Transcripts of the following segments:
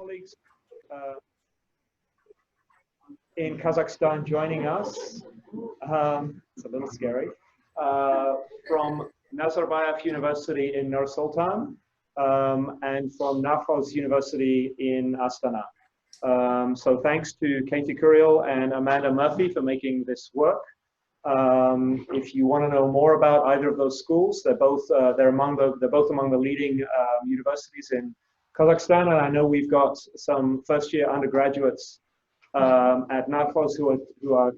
colleagues in Kazakhstan joining us. It's a little scary. From Nazarbayev University in Nur-Sultan and from Narxoz University in Astana. So thanks to Katie Curiel and Amanda Murphy for making this work. If you want to know more about either of those schools, they're both among the leading universities in Kazakhstan, and I know we've got some first-year undergraduates at Narxoz who are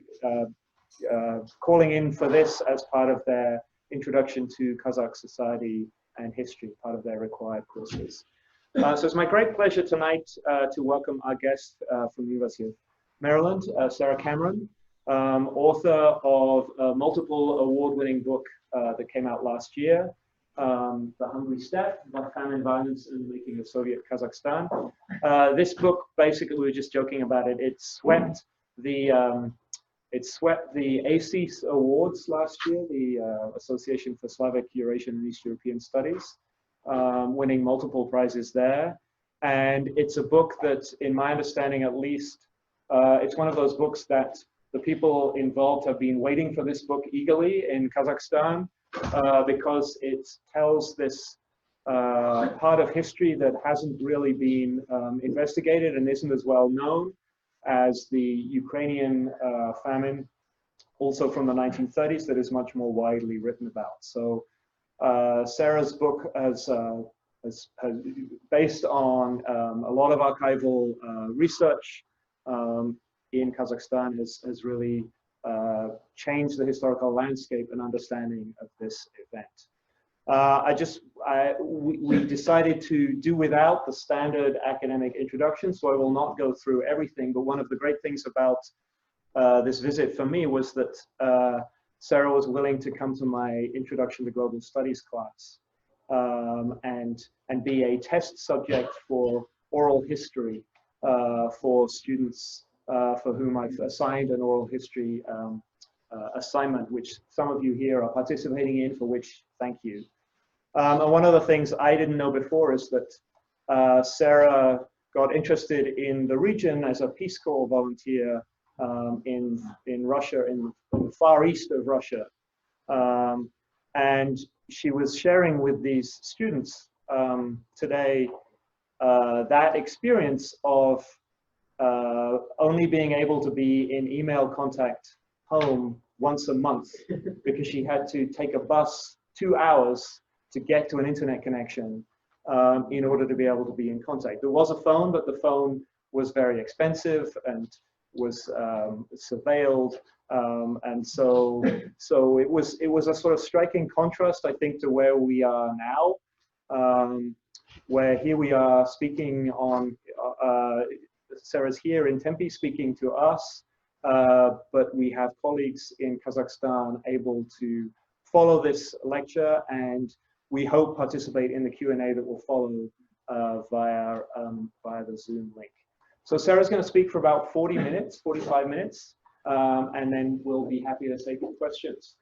calling in for this as part of their introduction to Kazakh society and history, part of their required courses. So it's my great pleasure tonight to welcome our guest from the University of Maryland, Sarah Cameron, author of a multiple award-winning book that came out last year, The Hungry Steppe, about famine, violence, and the making of Soviet Kazakhstan. This book, basically, we were just joking about it, it swept the ACES Awards last year, the Association for Slavic, Eurasian, and East European Studies, winning multiple prizes there. And it's a book that, in my understanding at least, it's one of those books that the people involved have been waiting for this book eagerly in Kazakhstan because it tells this part of history that hasn't really been investigated and isn't as well known as the Ukrainian famine, also from the 1930s, that is much more widely written about. So Sarah's book has based on a lot of archival research in Kazakhstan, has really changed the historical landscape and understanding of this event. We decided to do without the standard academic introduction, so I will not go through everything, but one of the great things about this visit for me was that Sarah was willing to come to my Introduction to Global Studies class and be a test subject for oral history for students for whom I've assigned an oral history assignment, which some of you here are participating in, for which thank you. And one of the things I didn't know before is that Sarah got interested in the region as a Peace Corps volunteer in Russia, in the far east of Russia. And she was sharing with these students today that experience of only being able to be in email contact home once a month because she had to take a bus 2 hours to get to an internet connection in order to be able to be in contact. There was a phone, but the phone was very expensive and was surveilled, and so it was a sort of striking contrast, I think, to where we are now, where here we are speaking on. Sarah's here in Tempe speaking to us, but we have colleagues in Kazakhstan able to follow this lecture, and we hope participate in the Q&A that will follow via the Zoom link. So Sarah's going to speak for about 45 minutes, and then we'll be happy to take questions.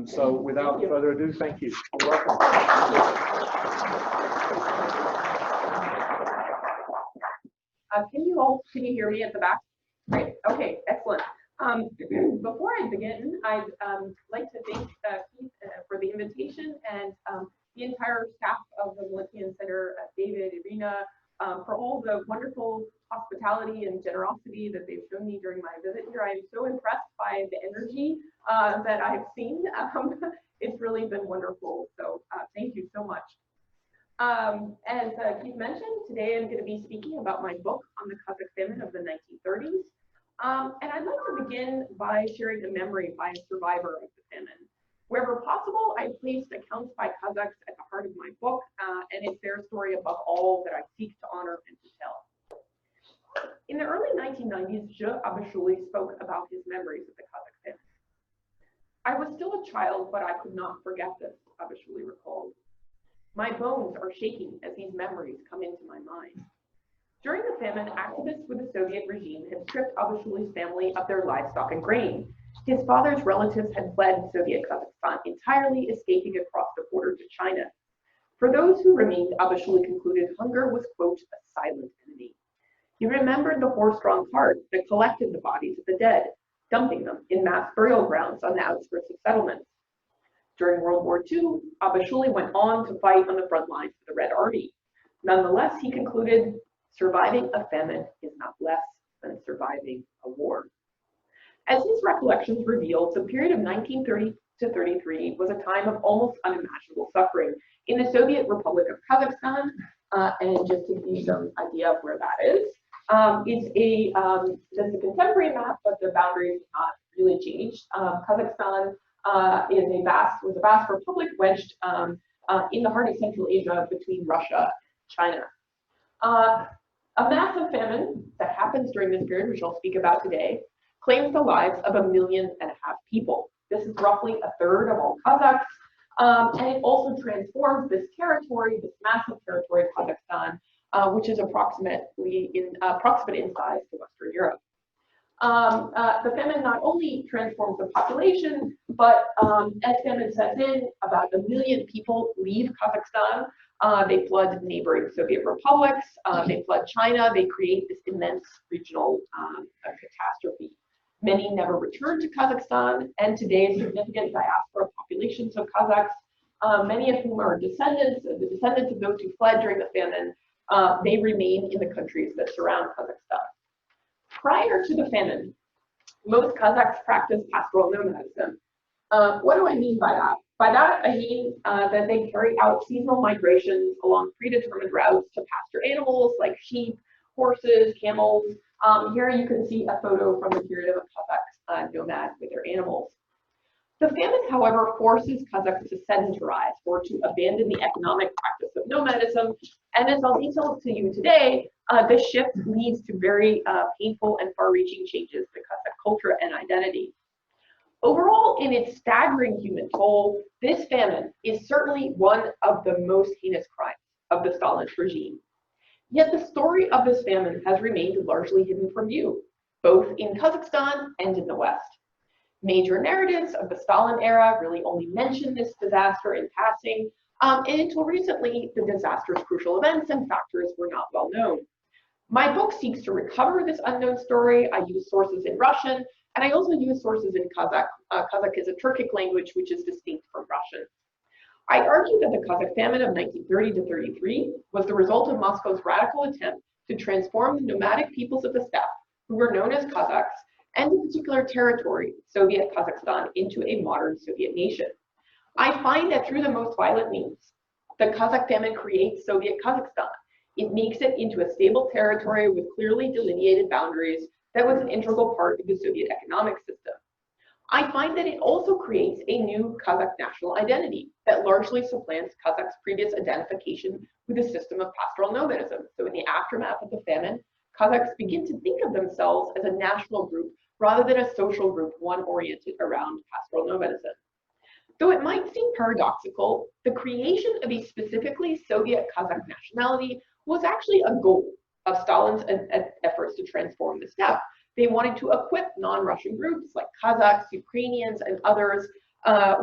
So without further ado, thank you. You're welcome. Can you hear me at the back? Great. Okay, excellent. Before I begin, I'd like to thank Keith for the invitation and the entire staff of the Millennium Center, David, Irina, for all the wonderful hospitality and generosity that they've shown me during my visit here. I'm so impressed by the energy that I've seen. It's really been wonderful. So thank you so much. As Keith mentioned, today I'm going to be speaking about my book on the Kazakh famine of the 1930s. And I'd like to begin by sharing a memory by a survivor of the famine. Wherever possible, I placed accounts by Kazakhs at the heart of my book, and it's their story above all that I seek to honor and to tell. In the early 1990s, Je Abashuli spoke about his memories of the Kazakh famine. I was still a child, but I could not forget this, Abashuli recalled. My bones are shaking as these memories come into my mind. During the famine, activists with the Soviet regime had stripped Abashuli's family of their livestock and grain. His father's relatives had fled Soviet Kazakhstan, entirely escaping across the border to China. For those who remained, Abashuli concluded hunger was, quote, a silent enemy. He remembered the horse-drawn cart that collected the bodies of the dead, dumping them in mass burial grounds on the outskirts of settlements. During World War II, Abashuli went on to fight on the front lines of the Red Army. Nonetheless, he concluded, surviving a famine is not less than surviving a war. As his recollections revealed, the period of 1930 to 33 was a time of almost unimaginable suffering in the Soviet Republic of Kazakhstan. And just to give you some idea of where that is, it's a contemporary map, but the boundaries have not really changed. Kazakhstan was a vast republic wedged in the heart of Central Asia between Russia and China. A massive famine that happens during this period, which I'll speak about today, claims the lives of 1.5 million people. This is roughly a third of all Kazakhs, and it also transforms this territory, this massive territory of Kazakhstan, which is approximate in size to Western Europe. The famine not only transforms the population, but as famine sets in, about 1 million people leave Kazakhstan. They flood neighboring Soviet republics, they flood China, they create this immense regional catastrophe. Many never returned to Kazakhstan, and today significant diaspora populations of Kazakhs, many of whom are the descendants of those who fled during the famine, they remain in the countries that surround Kazakhstan. Prior to the famine, most Kazakhs practiced pastoral nomadism. What do I mean by that? By that, I mean that they carry out seasonal migrations along predetermined routes to pasture animals like sheep, horses, camels. Here you can see a photo from the period of a Kazakh nomad with their animals. The famine, however, forces Kazakhs to sedentarize or to abandon the economic practice of nomadism. And as I'll detail to you today, this shift leads to very painful and far-reaching changes to Kazakh culture and identity. Overall, in its staggering human toll, this famine is certainly one of the most heinous crimes of the Stalinist regime. Yet the story of this famine has remained largely hidden from view, both in Kazakhstan and in the West. Major narratives of the Stalin era really only mention this disaster in passing, and until recently, the disaster's crucial events and factors were not well known. My book seeks to recover this unknown story. I use sources in Russian, and I also use sources in Kazakh. Kazakh is a Turkic language which is distinct from Russian. I argue that the Kazakh famine of 1930 to 33 was the result of Moscow's radical attempt to transform the nomadic peoples of the steppe, who were known as Kazakhs, and the particular territory, Soviet Kazakhstan, into a modern Soviet nation. I find that through the most violent means, the Kazakh famine creates Soviet Kazakhstan. It makes it into a stable territory with clearly delineated boundaries that was an integral part of the Soviet economic system. I find that it also creates a new Kazakh national identity that largely supplants Kazakhs' previous identification with a system of pastoral nomadism. So in the aftermath of the famine, Kazakhs begin to think of themselves as a national group rather than a social group, one oriented around pastoral nomadism. Though it might seem paradoxical, the creation of a specifically Soviet Kazakh nationality was actually a goal of Stalin's efforts to transform the steppe. They wanted to equip non-Russian groups like Kazakhs, Ukrainians, and others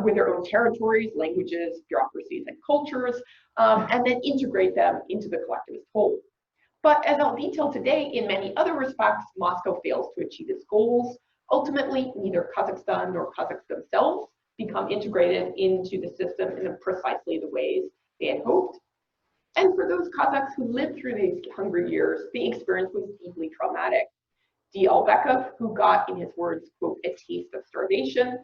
with their own territories, languages, bureaucracies, and cultures, and then integrate them into the collectivist whole. But as I'll detail today, in many other respects, Moscow fails to achieve its goals. Ultimately, neither Kazakhstan nor Kazakhs themselves become integrated into the system in precisely the ways they had hoped. And for those Kazakhs who lived through these hungry years, the experience was deeply traumatic. D. Albekov, who got, in his words, quote, a taste of starvation,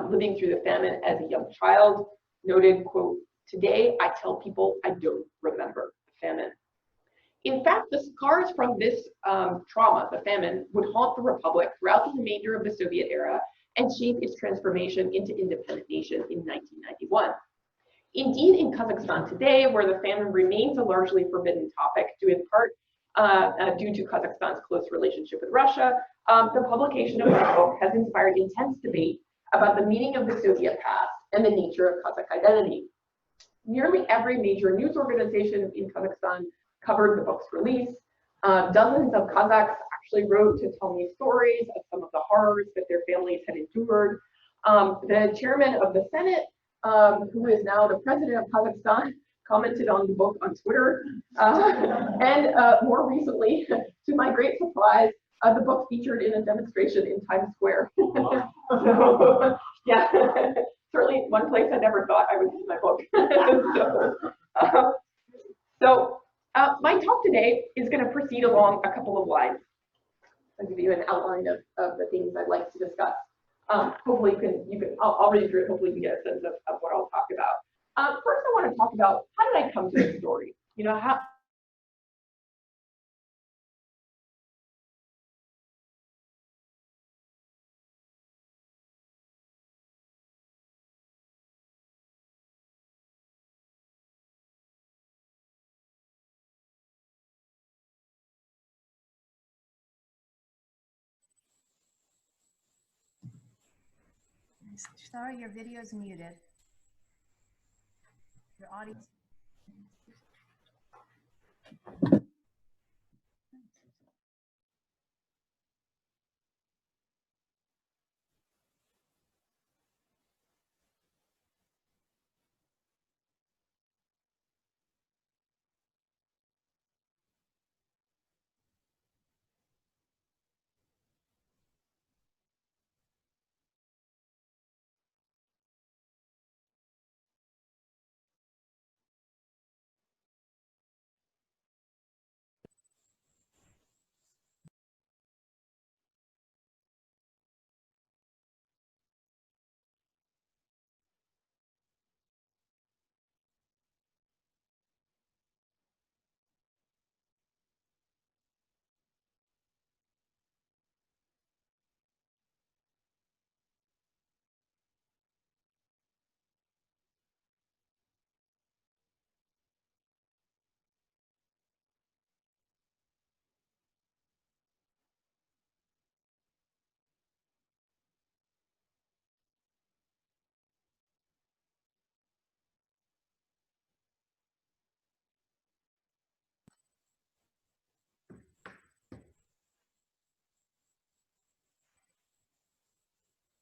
living through the famine as a young child, noted, quote, today I tell people I don't remember the famine. In fact, the scars from this trauma, the famine, would haunt the Republic throughout the remainder of the Soviet era and shape its transformation into independent nation in 1991. Indeed, in Kazakhstan today, where the famine remains a largely forbidden topic, due in part due to Kazakhstan's close relationship with Russia, the publication of my book has inspired intense debate about the meaning of the Soviet past and the nature of Kazakh identity. Nearly every major news organization in Kazakhstan covered the book's release. Dozens of Kazakhs actually wrote to tell me stories of some of the horrors that their families had endured. The chairman of the Senate, who is now the president of Kazakhstan, commented on the book on Twitter, and more recently, to my great surprise, the book featured in a demonstration in Times Square. So, yeah, certainly one place I never thought I would see my book. My talk today is going to proceed along a couple of lines. I'll give you an outline of the things I'd like to discuss. Hopefully I'll read through it. Hopefully you can get a sense of what I'll talk about. First, I want to talk about how did I come to this story? You know, how. Sorry, your video is muted. Your audio.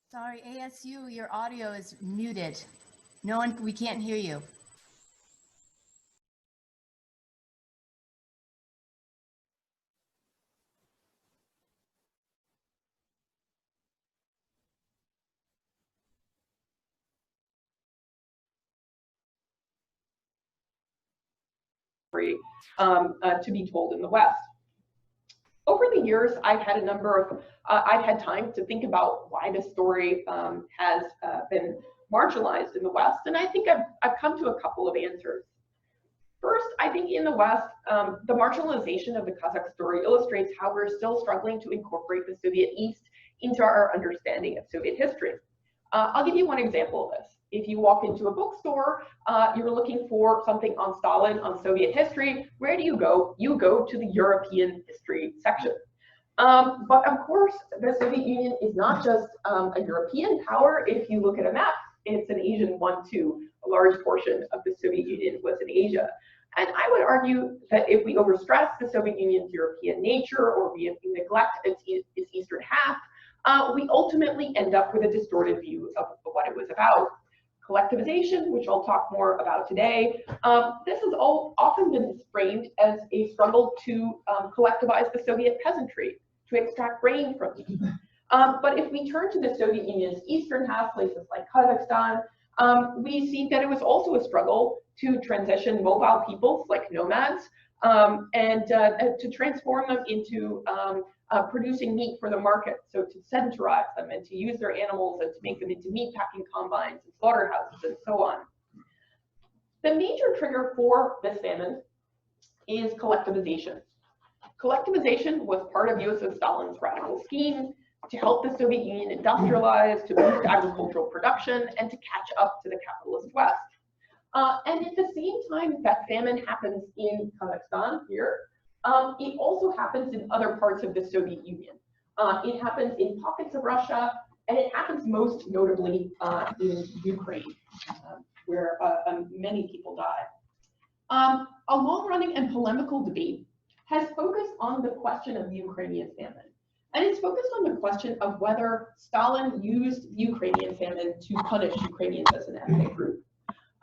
Sorry, ASU, your audio is muted. No one, we can't hear you. To be told in the West. Over the years, I've had I've had time to think about why this story has been marginalized in the West, and I think I've come to a couple of answers. First, I think in the West, the marginalization of the Kazakh story illustrates how we're still struggling to incorporate the Soviet East into our understanding of Soviet history. I'll give you one example of this. If you walk into a bookstore, you're looking for something on Stalin, on Soviet history, where do you go? You go to the European history section. But of course, the Soviet Union is not just a European power. If you look at a map, it's an Asian one too. A large portion of the Soviet Union was in Asia. And I would argue that if we overstress the Soviet Union's European nature, or we neglect its eastern half, we ultimately end up with a distorted view of what it was about. Collectivization, which I'll talk more about today, this has often been framed as a struggle to collectivize the Soviet peasantry, to extract grain from them. But if we turn to the Soviet Union's eastern half, places like Kazakhstan, we see that it was also a struggle to transition mobile peoples like nomads and to transform them into producing meat for the market, so to sedentarize them and to use their animals and to make them into meat packing combines and slaughterhouses and so on. The major trigger for this famine is collectivization. Collectivization was part of Joseph Stalin's radical scheme to help the Soviet Union industrialize, to boost agricultural production, and to catch up to the capitalist West. And at the same time that famine happens in Kazakhstan here, it also happens in other parts of the Soviet Union. It happens in pockets of Russia, and it happens most notably in Ukraine, where many people die. A long-running and polemical debate has focused on the question of the Ukrainian famine. And it's focused on the question of whether Stalin used the Ukrainian famine to punish Ukrainians as an ethnic group.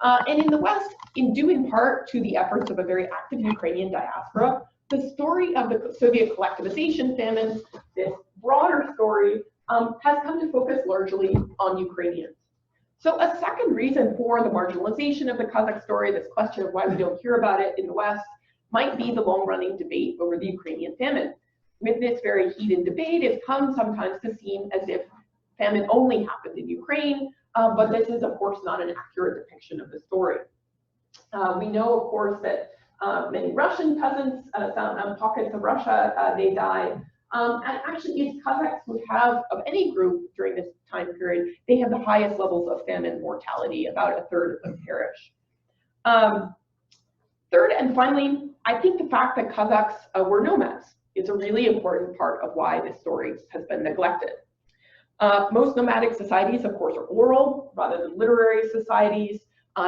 And in the West, due in part to the efforts of a very active Ukrainian diaspora, the story of the Soviet collectivization famine, this broader story, has come to focus largely on Ukrainians. So a second reason for the marginalization of the Kazakh story, this question of why we don't hear about it in the West, might be the long-running debate over the Ukrainian famine. With this very heated debate, it's come sometimes to seem as if famine only happened in Ukraine, but this is, of course, not an accurate depiction of the story. We know, of course, that many Russian peasants, some pockets of Russia, they died. And actually, it's Kazakhs who have, of any group during this time period, they have the highest levels of famine mortality, about a third of them perish. Third and finally, I think the fact that Kazakhs were nomads is a really important part of why this story has been neglected. Most nomadic societies, of course, are oral rather than literary societies.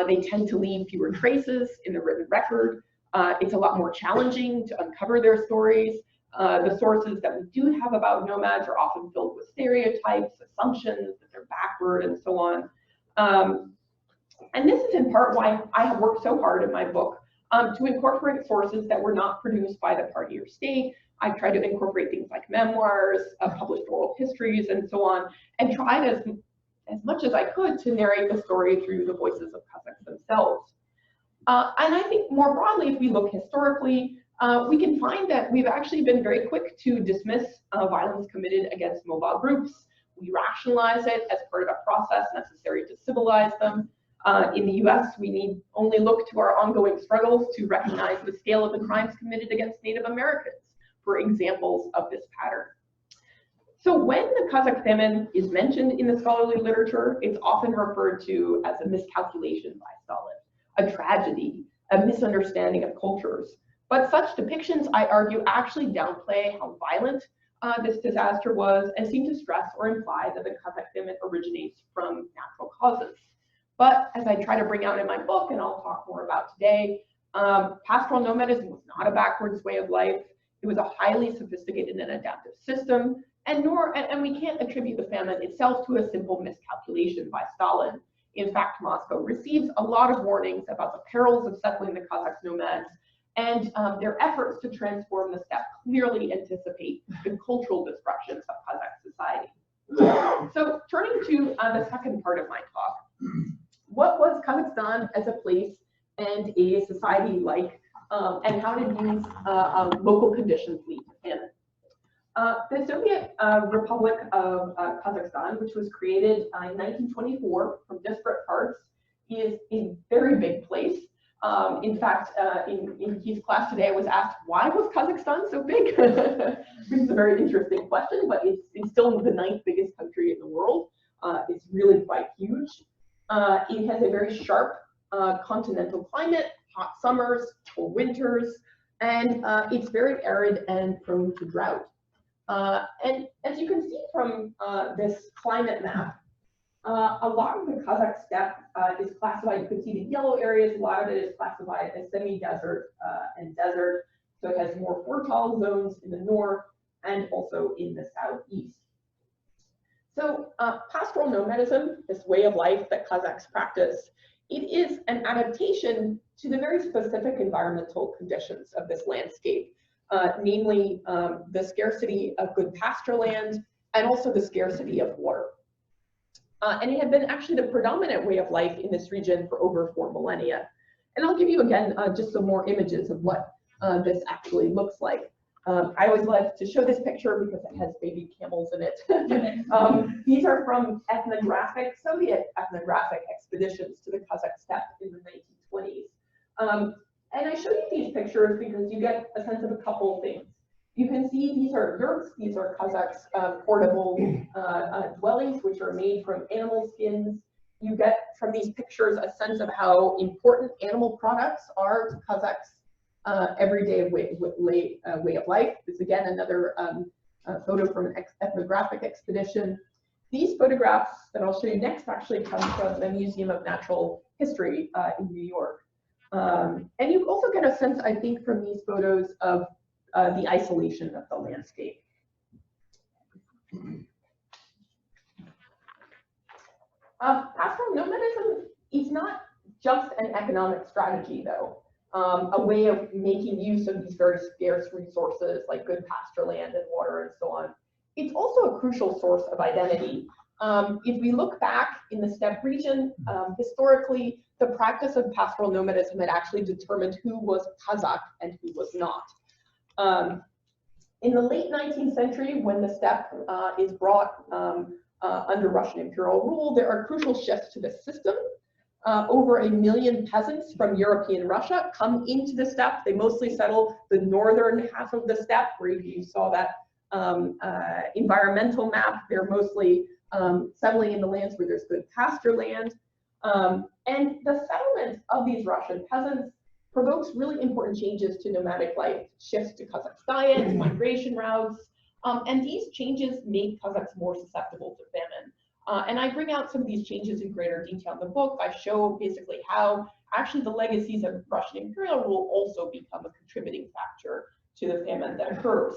They tend to leave fewer traces in the written record. It's a lot more challenging to uncover their stories. The sources that we do have about nomads are often filled with stereotypes, assumptions that they're backward, and so on. And this is in part why I have worked so hard in my book to incorporate sources that were not produced by the party or state. I tried to incorporate things like memoirs, published oral histories, and so on, and tried as much as I could to narrate the story through the voices of Kazakhs themselves. And I think more broadly, if we look historically, we can find that we've actually been very quick to dismiss violence committed against mobile groups. We rationalize it as part of a process necessary to civilize them. In the US, we need only look to our ongoing struggles to recognize the scale of the crimes committed against Native Americans for examples of this pattern. So when the Kazakh famine is mentioned in the scholarly literature, it's often referred to as a miscalculation by Stalin, a tragedy, a misunderstanding of cultures. But such depictions, I argue, actually downplay how violent this disaster was and seem to stress or imply that the Kazakh famine originates from natural causes. But as I try to bring out in my book, and I'll talk more about today, pastoral nomadism was not a backwards way of life. It was a highly sophisticated and adaptive system, and we can't attribute the famine itself to a simple miscalculation by Stalin. In fact, Moscow receives a lot of warnings about the perils of settling the Kazakh nomads, and their efforts to transform the steppe clearly anticipate the cultural destruction of Kazakh society. So turning to the second part of my talk, what was Kazakhstan as a place and a society like, and how did these local conditions lead to famine? The Soviet Republic of Kazakhstan, which was created in 1924 from disparate parts, is a very big place. In fact, in his class today, I was asked, why was Kazakhstan so big? This is a very interesting question, but it's still the 9th biggest country in the world. It's really quite huge. It has a very sharp continental climate, hot summers, cold winters, and it's very arid and prone to drought. And as you can see from this climate map, a lot of the Kazakh steppe is classified, you can see the yellow areas, a lot of it is classified as semi-desert and desert, so it has more fertile zones in the north and also in the southeast. So pastoral nomadism, this way of life that Kazakhs practice, it is an adaptation to the very specific environmental conditions of this landscape, namely the scarcity of good pasture land and also the scarcity of water. And it had been actually the predominant way of life in this region for over 4 millennia. And I'll give you again just some more images of what this actually looks like. I always like to show this picture because it has baby camels in it. These are from Soviet ethnographic expeditions to the Kazakh steppe in the 1920s. And I show you these pictures because you get a sense of a couple of things. You can see these are yurts, these are Kazakhs' portable dwellings, which are made from animal skins. You get from these pictures a sense of how important animal products are to Kazakhs' everyday way of life. This is again another photo from an ethnographic expedition. These photographs that I'll show you next actually come from the Museum of Natural History in New York. And you also get a sense, I think, from these photos of the isolation of the landscape. Pastoral nomadism is not just an economic strategy, though, a way of making use of these very scarce resources like good pasture land and water and so on. It's also a crucial source of identity. If we look back in the steppe region, historically, the practice of pastoral nomadism had actually determined who was Kazakh and who was not. In the late 19th century, when the steppe is brought under Russian imperial rule, there are crucial shifts to this system. Over 1 million peasants from European Russia come into the steppe. They mostly settle the northern half of the steppe, where you saw that environmental map. They're mostly settling in the lands where there's good pasture land. And the settlement of these Russian peasants provokes really important changes to nomadic life, shifts to Kazakh diets, migration routes, and these changes make Kazakhs more susceptible to famine. And I bring out some of these changes in greater detail in the book. I show basically how actually the legacies of Russian imperial rule also become a contributing factor to the famine that occurs.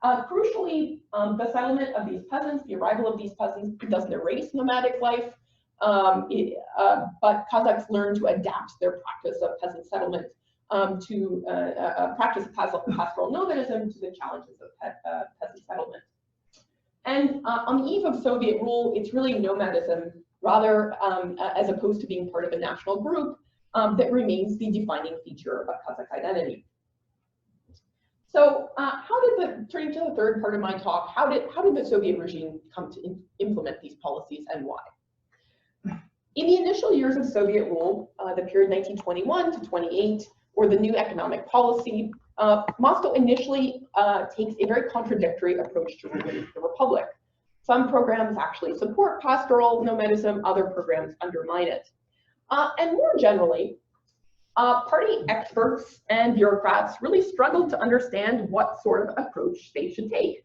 Crucially, the settlement of these peasants, the arrival of these peasants, doesn't erase nomadic life, but Kazakhs learn to adapt their practice of peasant settlement to practice of pastoral nomadism to the challenges of peasant settlement. And on the eve of Soviet rule, it's really nomadism, rather as opposed to being part of a national group, that remains the defining feature of Kazakh identity. So turning to the third part of my talk, how did the Soviet regime come to implement these policies and why? In the initial years of Soviet rule, the period 1921 to 28, or the new economic policy, Moscow initially takes a very contradictory approach to ruling the republic. Some programs actually support pastoral nomadism, other programs undermine it. And more generally, party experts and bureaucrats really struggled to understand what sort of approach they should take.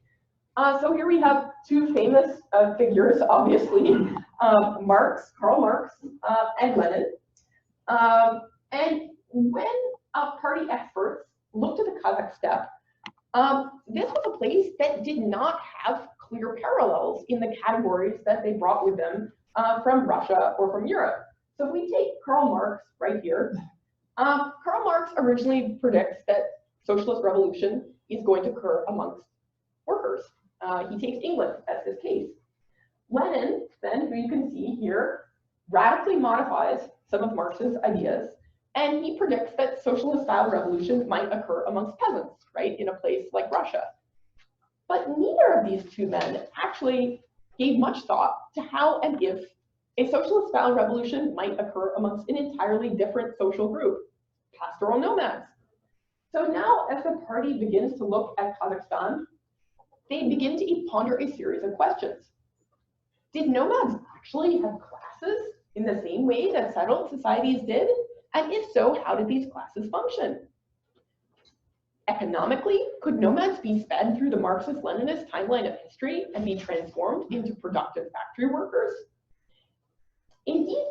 So here we have two famous figures, obviously, Karl Marx, and Lenin. And when party experts looked at the Kazakh steppe, this was a place that did not have clear parallels in the categories that they brought with them from Russia or from Europe. So if we take Karl Marx right here, Karl Marx originally predicts that socialist revolution is going to occur amongst workers. He takes England as his case. Lenin, then, who you can see here, radically modifies some of Marx's ideas, and he predicts that socialist-style revolution might occur amongst peasants, right, in a place like Russia. But neither of these two men actually gave much thought to how and if a socialist-style revolution might occur amongst an entirely different social group, pastoral nomads. So now, as the party begins to look at Kazakhstan, they begin to ponder a series of questions. Did nomads actually have classes in the same way that settled societies did? And if so, how did these classes function? Economically, could nomads be fed through the Marxist-Leninist timeline of history and be transformed into productive factory workers? Indeed,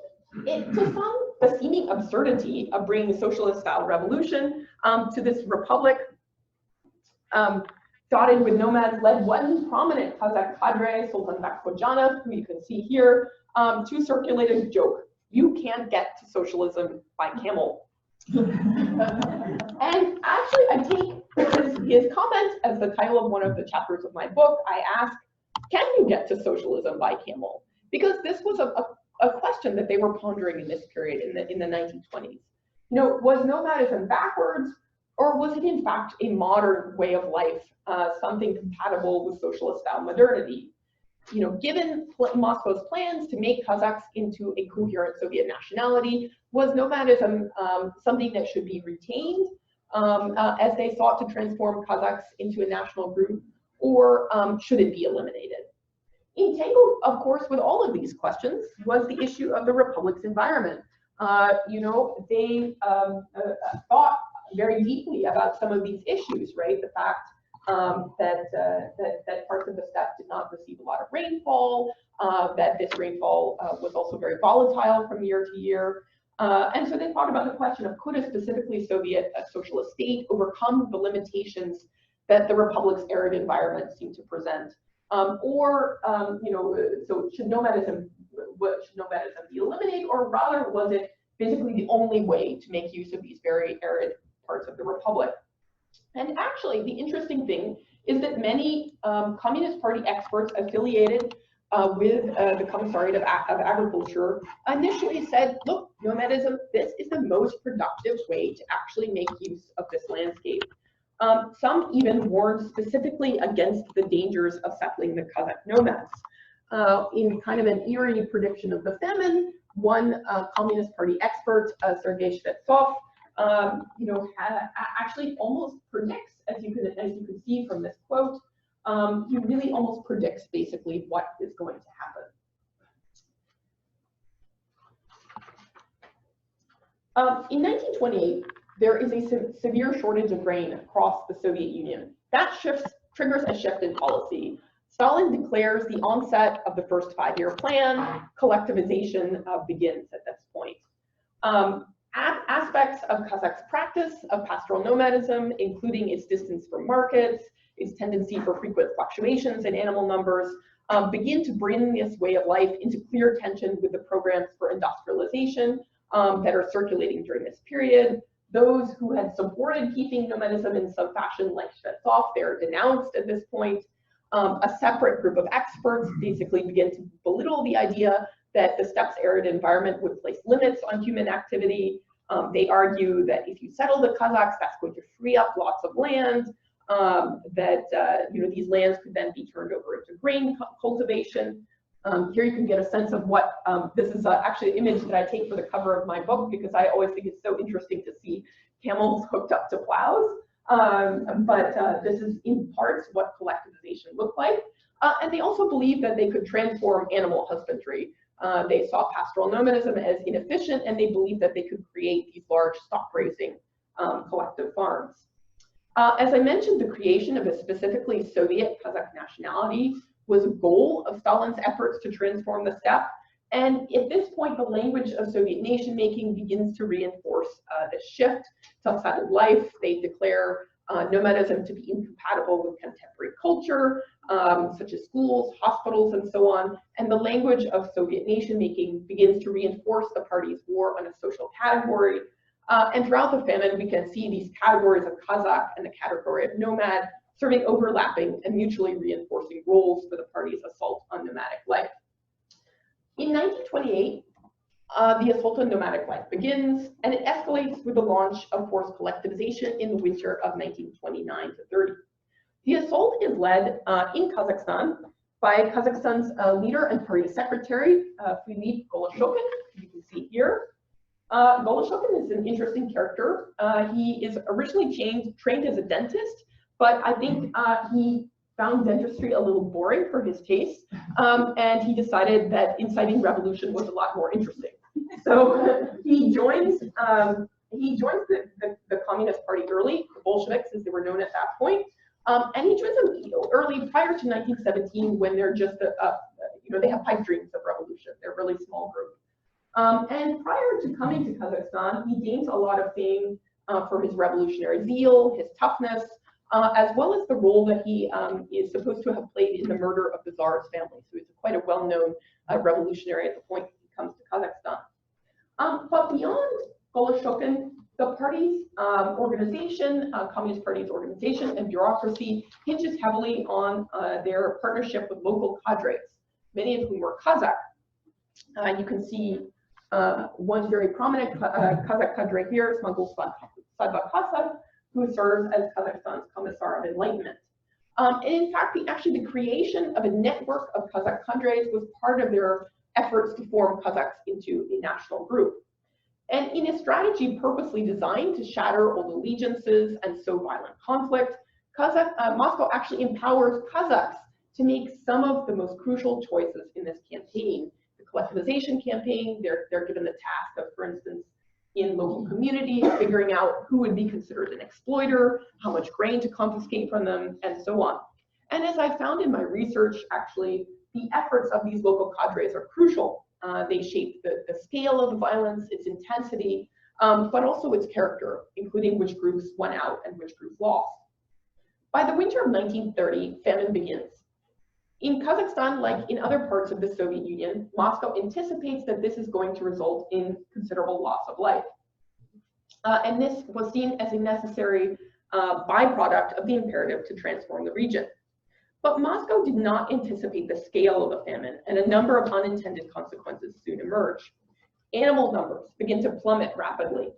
to some, the seeming absurdity of bringing socialist-style revolution to this republic dotted with nomads led one prominent Kazakh cadre, Sultan Bakhtiyarov, who you can see here, to circulate a joke: "You can't get to socialism by camel." And actually, I take his comment as the title of one of the chapters of my book. I ask, can you get to socialism by camel? Because this was a question that they were pondering in this period in the 1920s. You know, was nomadism backwards, or was it in fact a modern way of life, something compatible with socialist-style modernity? You know, given Moscow's plans to make Kazakhs into a coherent Soviet nationality, was nomadism something that should be retained as they sought to transform Kazakhs into a national group, or should it be eliminated? Entangled, of course, with all of these questions was the issue of the republic's environment. You know, they thought very deeply about some of these issues, right? The fact that parts of the steppe did not receive a lot of rainfall, that this rainfall was also very volatile from year to year. And so they thought about the question of, could a specifically Soviet socialist state overcome the limitations that the republic's arid environment seemed to present? You know, so should nomadism be eliminated, or rather was it basically the only way to make use of these very arid parts of the republic. And actually, the interesting thing is that many Communist Party experts affiliated with the Commissariat of Agriculture initially said, look, nomadism, this is the most productive way to actually make use of this landscape. Some even warned specifically against the dangers of settling the Kazakh nomads. In kind of an eerie prediction of the famine, one Communist Party expert, Sergei Shvetsov, actually almost predicts, as you can see from this quote, he really almost predicts basically what is going to happen. In 1928, there is a severe shortage of grain across the Soviet Union. That triggers a shift in policy. Stalin declares the onset of the first 5-year plan. Collectivization begins at this point. Aspects of Kazakh's practice of pastoral nomadism, including its distance from markets, its tendency for frequent fluctuations in animal numbers, begin to bring this way of life into clear tension with the programs for industrialization that are circulating during this period. Those who had supported keeping nomadism in some fashion, like Shvetsov, they're denounced at this point. A separate group of experts basically begin to belittle the idea that the steppes arid environment would place limits on human activity. They argue that if you settle the Kazakhs, that's going to free up lots of land, these lands could then be turned over into grain cultivation. Here you can get a sense of what, this is actually an image that I take for the cover of my book, because I always think it's so interesting to see camels hooked up to plows. This is in parts what collectivization looked like. And they also believed that they could transform animal husbandry. They saw pastoral nomadism as inefficient, and they believed that they could create these large stock grazing collective farms. As I mentioned, the creation of a specifically Soviet Kazakh nationality was a goal of Stalin's efforts to transform the steppe. And at this point, the language of Soviet nation making begins to reinforce this shift to settled life. They declare nomadism to be incompatible with contemporary culture, such as schools, hospitals, and so on. And the language of Soviet nation making begins to reinforce the party's war on a social category. And throughout the famine, we can see these categories of Kazakh and the category of nomad serving overlapping and mutually reinforcing roles for the party's assault on nomadic life. In 1928, the assault on nomadic life begins, and it escalates with the launch of forced collectivization in the winter of 1929 to 30. The assault is led in Kazakhstan by Kazakhstan's leader and party secretary, Philippe Goloshokin, you can see here. Goloshokin is an interesting character. He is originally trained as a dentist, but I think he found dentistry a little boring for his taste, and he decided that inciting revolution was a lot more interesting. So he joins the Communist Party early, the Bolsheviks as they were known at that point, and he joins them early, prior to 1917, when they're just they have pipe dreams of revolution. They're a really small group. And prior to coming to Kazakhstan, he gains a lot of fame for his revolutionary zeal, his toughness, as well as the role that he is supposed to have played in the murder of the Tsar's family. So he's quite a well-known revolutionary at the point he comes to Kazakhstan. But beyond Goloshokin, the party's organization, Communist Party's organization and bureaucracy hinges heavily on their partnership with local cadres, many of whom were Kazakh. You can see one very prominent Kazakh cadre here, Smagul Sadbakasov, who serves as Kazakhstan's Commissar of Enlightenment. And in fact, the creation of a network of Kazakh cadres was part of their efforts to form Kazakhs into a national group. And in a strategy purposely designed to shatter old allegiances and sow violent conflict, Moscow actually empowers Kazakhs to make some of the most crucial choices in this campaign. The collectivization campaign, they're given the task of, for instance, in local communities, figuring out who would be considered an exploiter, how much grain to confiscate from them, and so on. And as I found in my research, actually, the efforts of these local cadres are crucial. They shape the scale of the violence, its intensity, but also its character, including which groups won out and which groups lost. By the winter of 1930, famine begins. In Kazakhstan, like in other parts of the Soviet Union, Moscow anticipates that this is going to result in considerable loss of life. And this was seen as a necessary byproduct of the imperative to transform the region. But Moscow did not anticipate the scale of the famine, and a number of unintended consequences soon emerge. Animal numbers begin to plummet rapidly.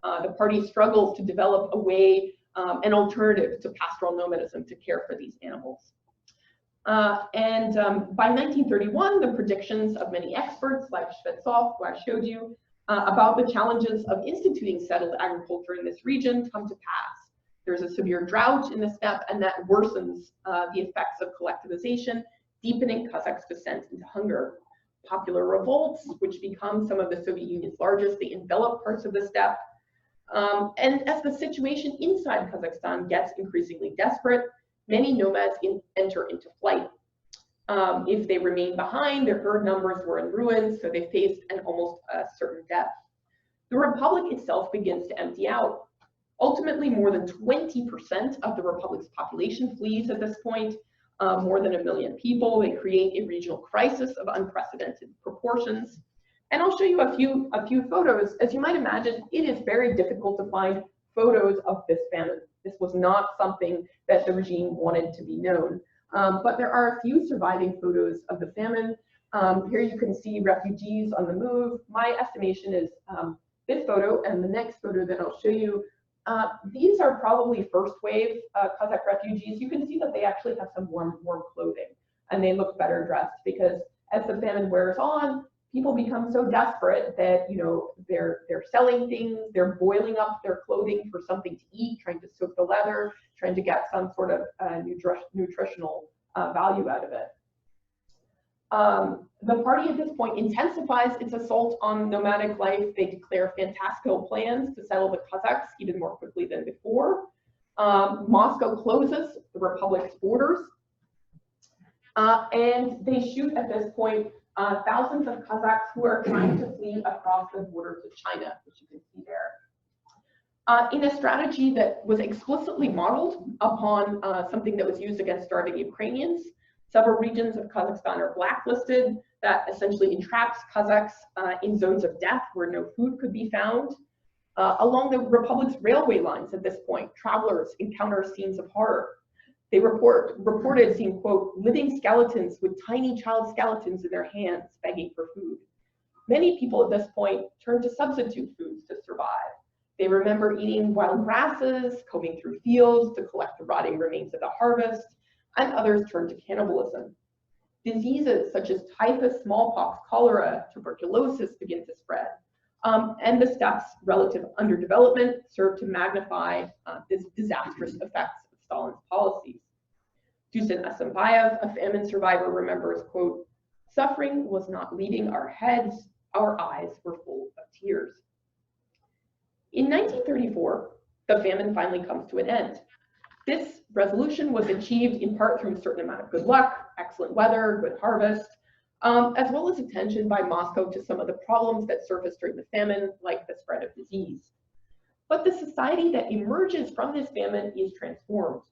The party struggles to develop a way, an alternative to pastoral nomadism to care for these animals. By 1931, the predictions of many experts like Shvetsov, who I showed you, about the challenges of instituting settled agriculture in this region come to pass. There's a severe drought in the steppe, and that worsens the effects of collectivization, deepening Kazakhs' descent into hunger. Popular revolts, which become some of the Soviet Union's largest, they envelop parts of the steppe. And as the situation inside Kazakhstan gets increasingly desperate, many nomads enter into flight. If they remain behind, their herd numbers were in ruins, so they faced an almost certain death. The republic itself begins to empty out. Ultimately, more than 20% of the republic's population flees at this point, more than 1 million people. They create a regional crisis of unprecedented proportions. And I'll show you a few photos. As you might imagine, it is very difficult to find photos of this famine. This was not something that the regime wanted to be known. But there are a few surviving photos of the famine. Here you can see refugees on the move. My estimation is this photo and the next photo that I'll show you. These are probably first wave Kazakh refugees. You can see that they actually have some warm clothing, and they look better dressed, because as the famine wears on, people become so desperate that, you know, they're selling things, they're boiling up their clothing for something to eat, trying to soak the leather, trying to get some sort of nutritional value out of it. The party at this point intensifies its assault on nomadic life. They declare fantastical plans to settle the Kazakhs even more quickly than before. Moscow closes the republic's borders, and they shoot at this point thousands of Kazakhs who are trying to flee across the border to China, which you can see there. In a strategy that was explicitly modeled upon something that was used against starving Ukrainians, several regions of Kazakhstan are blacklisted. That essentially entraps Kazakhs in zones of death where no food could be found. Along the republic's railway lines at this point, travelers encounter scenes of horror. They reported seeing, quote, living skeletons with tiny child skeletons in their hands begging for food. Many people at this point turn to substitute foods to survive. They remember eating wild grasses, combing through fields to collect the rotting remains of the harvest, and others turn to cannibalism. Diseases such as typhus, smallpox, cholera, tuberculosis begin to spread. And the steppe's relative underdevelopment serve to magnify this disastrous effects of Stalin's policies. Dusan Asambayev, a famine survivor, remembers, quote, "Suffering was not leaving our heads, our eyes were full of tears." In 1934, the famine finally comes to an end. This resolution was achieved in part through a certain amount of good luck, excellent weather, good harvest, as well as attention by Moscow to some of the problems that surfaced during the famine, like the spread of disease. But the society that emerges from this famine is transformed.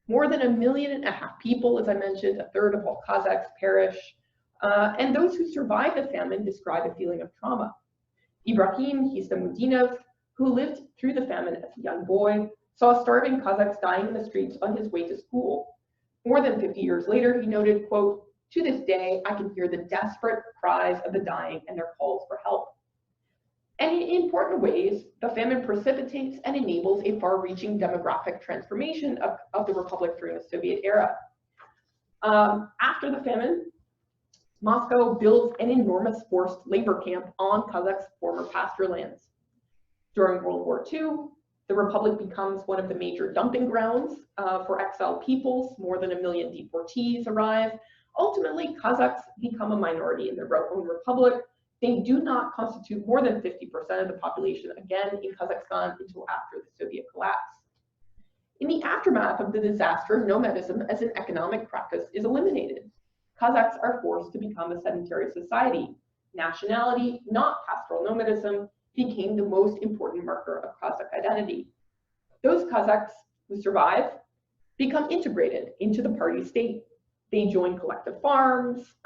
More than 1.5 million people, as I mentioned, 1/3 of all Kazakhs perish, and those who survive the famine describe a feeling of trauma. Ibrahim Histamudinov, who lived through the famine as a young boy, saw starving Kazakhs dying in the streets on his way to school. More than 50 years later, he noted, quote, "To this day, I can hear the desperate cries of the dying and their calls for help." And in important ways, the famine precipitates and enables a far-reaching demographic transformation of the republic during the Soviet era. After the famine, Moscow builds an enormous forced labor camp on Kazakhs' former pasture lands. During World War II, the republic becomes one of the major dumping grounds for exiled peoples. More than 1 million deportees arrive. Ultimately, Kazakhs become a minority in their own republic. They do not constitute more than 50% of the population, again, in Kazakhstan until after the Soviet collapse. In the aftermath of the disaster, nomadism as an economic practice is eliminated. Kazakhs are forced to become a sedentary society. Nationality, not pastoral nomadism, became the most important marker of Kazakh identity. Those Kazakhs who survive become integrated into the party state. They join collective farms,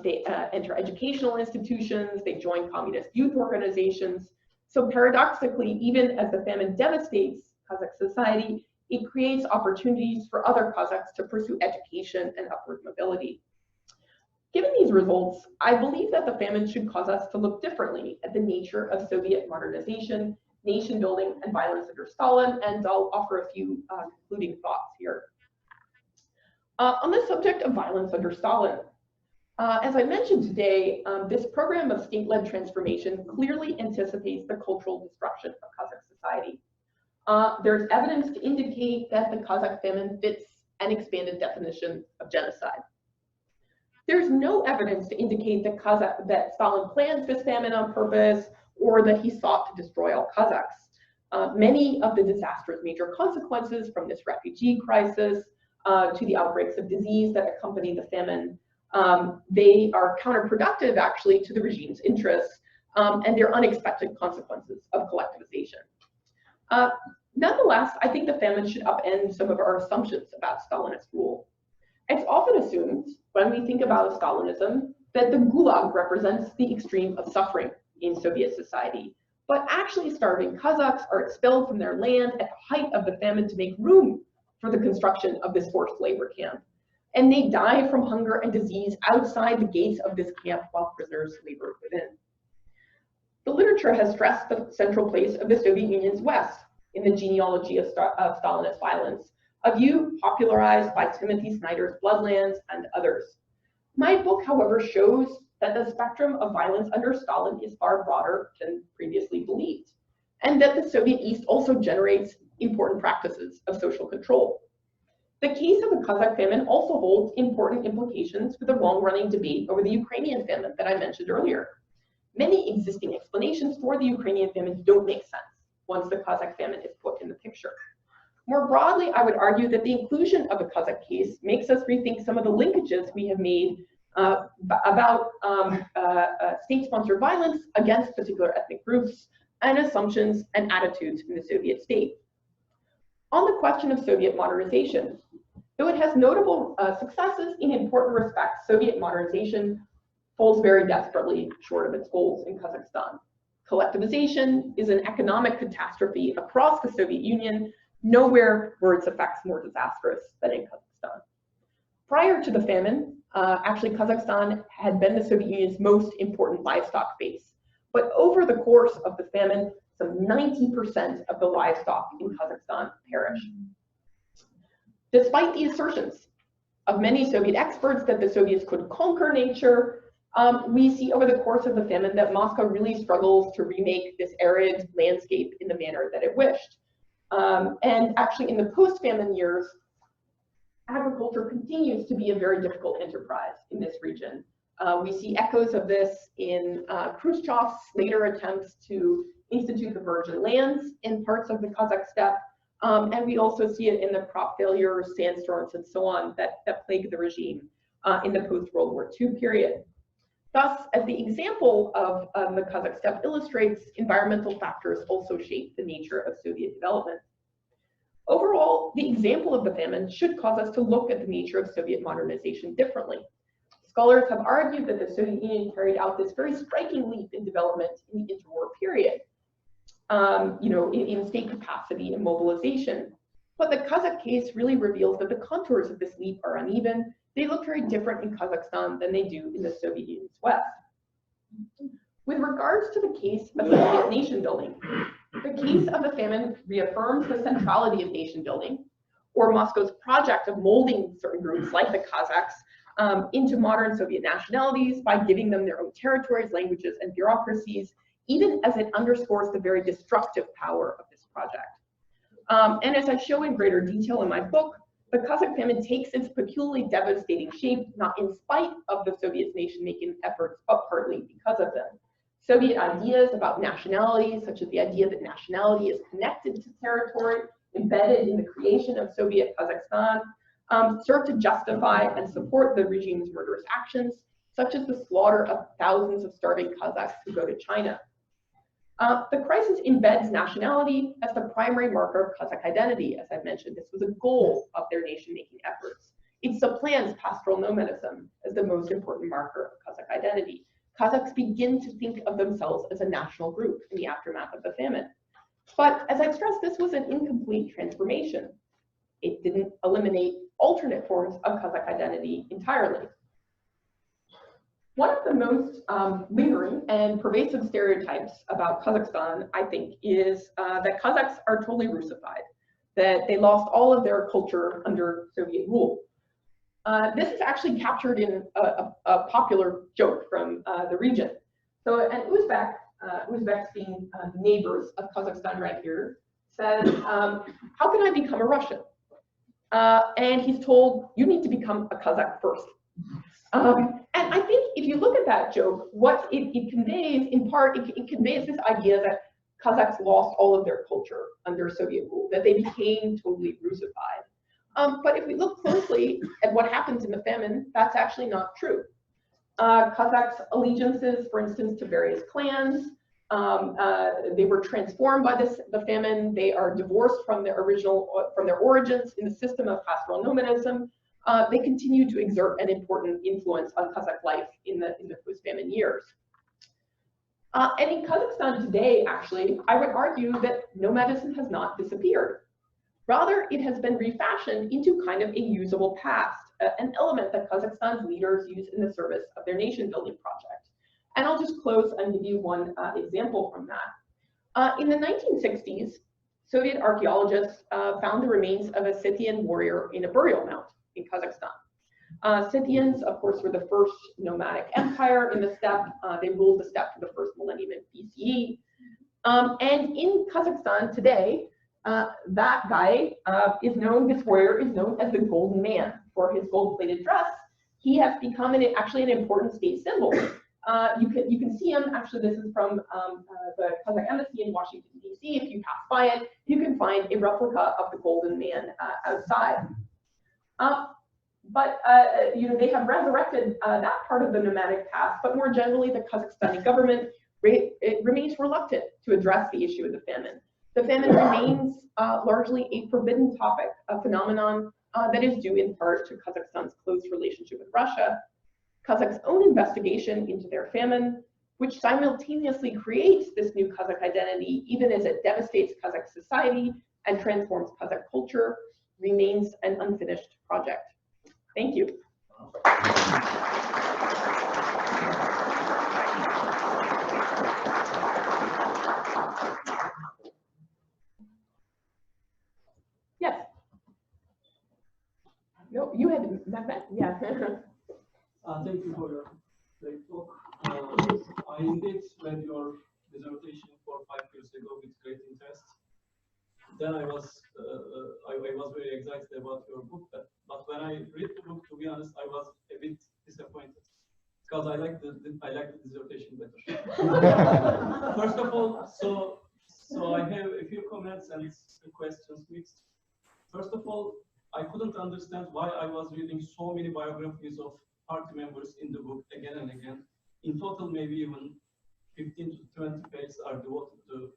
they enter educational institutions, they join communist youth organizations. So paradoxically, even as the famine devastates Kazakh society, it creates opportunities for other Kazakhs to pursue education and upward mobility. Given these results, I believe that the famine should cause us to look differently at the nature of Soviet modernization, nation building, and violence under Stalin, and I'll offer a few concluding thoughts here. On the subject of violence under Stalin, as I mentioned today, this program of state-led transformation clearly anticipates the cultural destruction of Kazakh society. There's evidence to indicate that the Kazakh famine fits an expanded definition of genocide. There's no evidence to indicate that Stalin planned this famine on purpose or that he sought to destroy all Kazakhs. Many of the disastrous major consequences from this refugee crisis to the outbreaks of disease that accompany the famine, they are counterproductive actually to the regime's interests, and they're unexpected consequences of collectivization. Nonetheless, I think the famine should upend some of our assumptions about Stalinist rule. It's often assumed when we think about Stalinism that the Gulag represents the extreme of suffering in Soviet society, but actually starving Kazakhs are expelled from their land at the height of the famine to make room for the construction of this forced labor camp. And they die from hunger and disease outside the gates of this camp while prisoners labor within. The literature has stressed the central place of the Soviet Union's West in the genealogy of Stalinist violence, a view popularized by Timothy Snyder's Bloodlands and others. My book, however, shows that the spectrum of violence under Stalin is far broader than previously believed, and that the Soviet East also generates important practices of social control. The case of the Kazakh famine also holds important implications for the long-running debate over the Ukrainian famine that I mentioned earlier. Many existing explanations for the Ukrainian famine don't make sense once the Kazakh famine is put in the picture. More broadly, I would argue that the inclusion of the Kazakh case makes us rethink some of the linkages we have made about state-sponsored violence against particular ethnic groups and assumptions and attitudes in the Soviet state. On the question of Soviet modernization, though it has notable successes in important respects, Soviet modernization falls very desperately short of its goals in Kazakhstan. Collectivization is an economic catastrophe across the Soviet Union. Nowhere were its effects more disastrous than in Kazakhstan. Prior to the famine, actually Kazakhstan had been the Soviet Union's most important livestock base. But over the course of the famine, some 90% of the livestock in Kazakhstan perished. Despite the assertions of many Soviet experts that the Soviets could conquer nature, we see over the course of the famine that Moscow really struggles to remake this arid landscape in the manner that it wished. And actually in the post-famine years, agriculture continues to be a very difficult enterprise in this region. We see echoes of this in Khrushchev's later attempts to institute the virgin lands in parts of the Kazakh steppe, and we also see it in the crop failures, sandstorms, and so on that plague the regime in the post-World War II period. Thus, as the example of the Kazakh steppe illustrates, environmental factors also shape the nature of Soviet development. Overall, the example of the famine should cause us to look at the nature of Soviet modernization differently. Scholars have argued that the Soviet Union carried out this very striking leap in development in the interwar period, in state capacity and mobilization. But the Kazakh case really reveals that the contours of this leap are uneven. They look very different in Kazakhstan than they do in the Soviet Union's West. With regards to the case of Soviet nation building, the case of the famine reaffirms the centrality of nation building, or Moscow's project of molding certain groups like the Kazakhs into modern Soviet nationalities by giving them their own territories, languages, and bureaucracies, even as it underscores the very destructive power of this project. And as I show in greater detail in my book, the Kazakh famine takes its peculiarly devastating shape, not in spite of the Soviet nation-making efforts, but partly because of them. Soviet ideas about nationality, such as the idea that nationality is connected to territory, embedded in the creation of Soviet Kazakhstan, serve to justify and support the regime's murderous actions, such as the slaughter of thousands of starving Kazakhs who go to China. The crisis embeds nationality as the primary marker of Kazakh identity. As I've mentioned, this was a goal of their nation-making efforts. It supplants pastoral nomadism as the most important marker of Kazakh identity. Kazakhs begin to think of themselves as a national group in the aftermath of the famine. But as I've stressed, this was an incomplete transformation. It didn't eliminate alternate forms of Kazakh identity entirely. One of the most lingering and pervasive stereotypes about Kazakhstan, I think, is that Kazakhs are totally Russified, that they lost all of their culture under Soviet rule. This is actually captured in a popular joke from the region. So an Uzbek, Uzbeks being neighbors of Kazakhstan right here, says, how can I become a Russian? And he's told, you need to become a Kazakh first. And I think if you look at that joke, what it conveys, in part, it conveys this idea that Kazakhs lost all of their culture under Soviet rule, that they became totally Russified. But if we look closely at what happens in the famine, that's actually not true. Kazakhs' allegiances, for instance, to various clans, they were transformed by the famine. They are divorced from their origins in the system of pastoral nomadism. They continue to exert an important influence on Kazakh life in the post-famine years. And in Kazakhstan today, actually, I would argue that nomadism has not disappeared. Rather, it has been refashioned into kind of a usable past, an element that Kazakhstan's leaders use in the service of their nation-building project. And I'll just close and give you one example from that. In the 1960s, Soviet archaeologists found the remains of a Scythian warrior in a burial mound in Kazakhstan. Scythians, of course, were the first nomadic empire in the steppe. They ruled the steppe for the first millennium in BCE. And in Kazakhstan today, that guy this warrior is known as the Golden Man for his gold-plated dress. He has become actually an important state symbol. You can see him, actually this is from the Kazakh embassy in Washington, D.C. If you pass by it, you can find a replica of the Golden Man outside. But they have resurrected that part of the nomadic past, but more generally, the Kazakhstani government remains reluctant to address the issue of the famine. The famine remains largely a forbidden topic, a phenomenon that is due in part to Kazakhstan's close relationship with Russia, Kazakh's own investigation into their famine, which simultaneously creates this new Kazakh identity, even as it devastates Kazakh society and transforms Kazakh culture, remains an unfinished project. Thank you. Yes. No, you had that. Yeah. Thank you for your great talk. I indeed read your dissertation 4 or 5 years ago with great interest. Then I was very excited about your book, but when I read the book, to be honest, I was a bit disappointed because I like the dissertation better. First of all, so I have a few comments and questions mixed. First of all, I couldn't understand why I was reading so many biographies of party members in the book again and again. In total, maybe even 15 to 20 pages are devoted to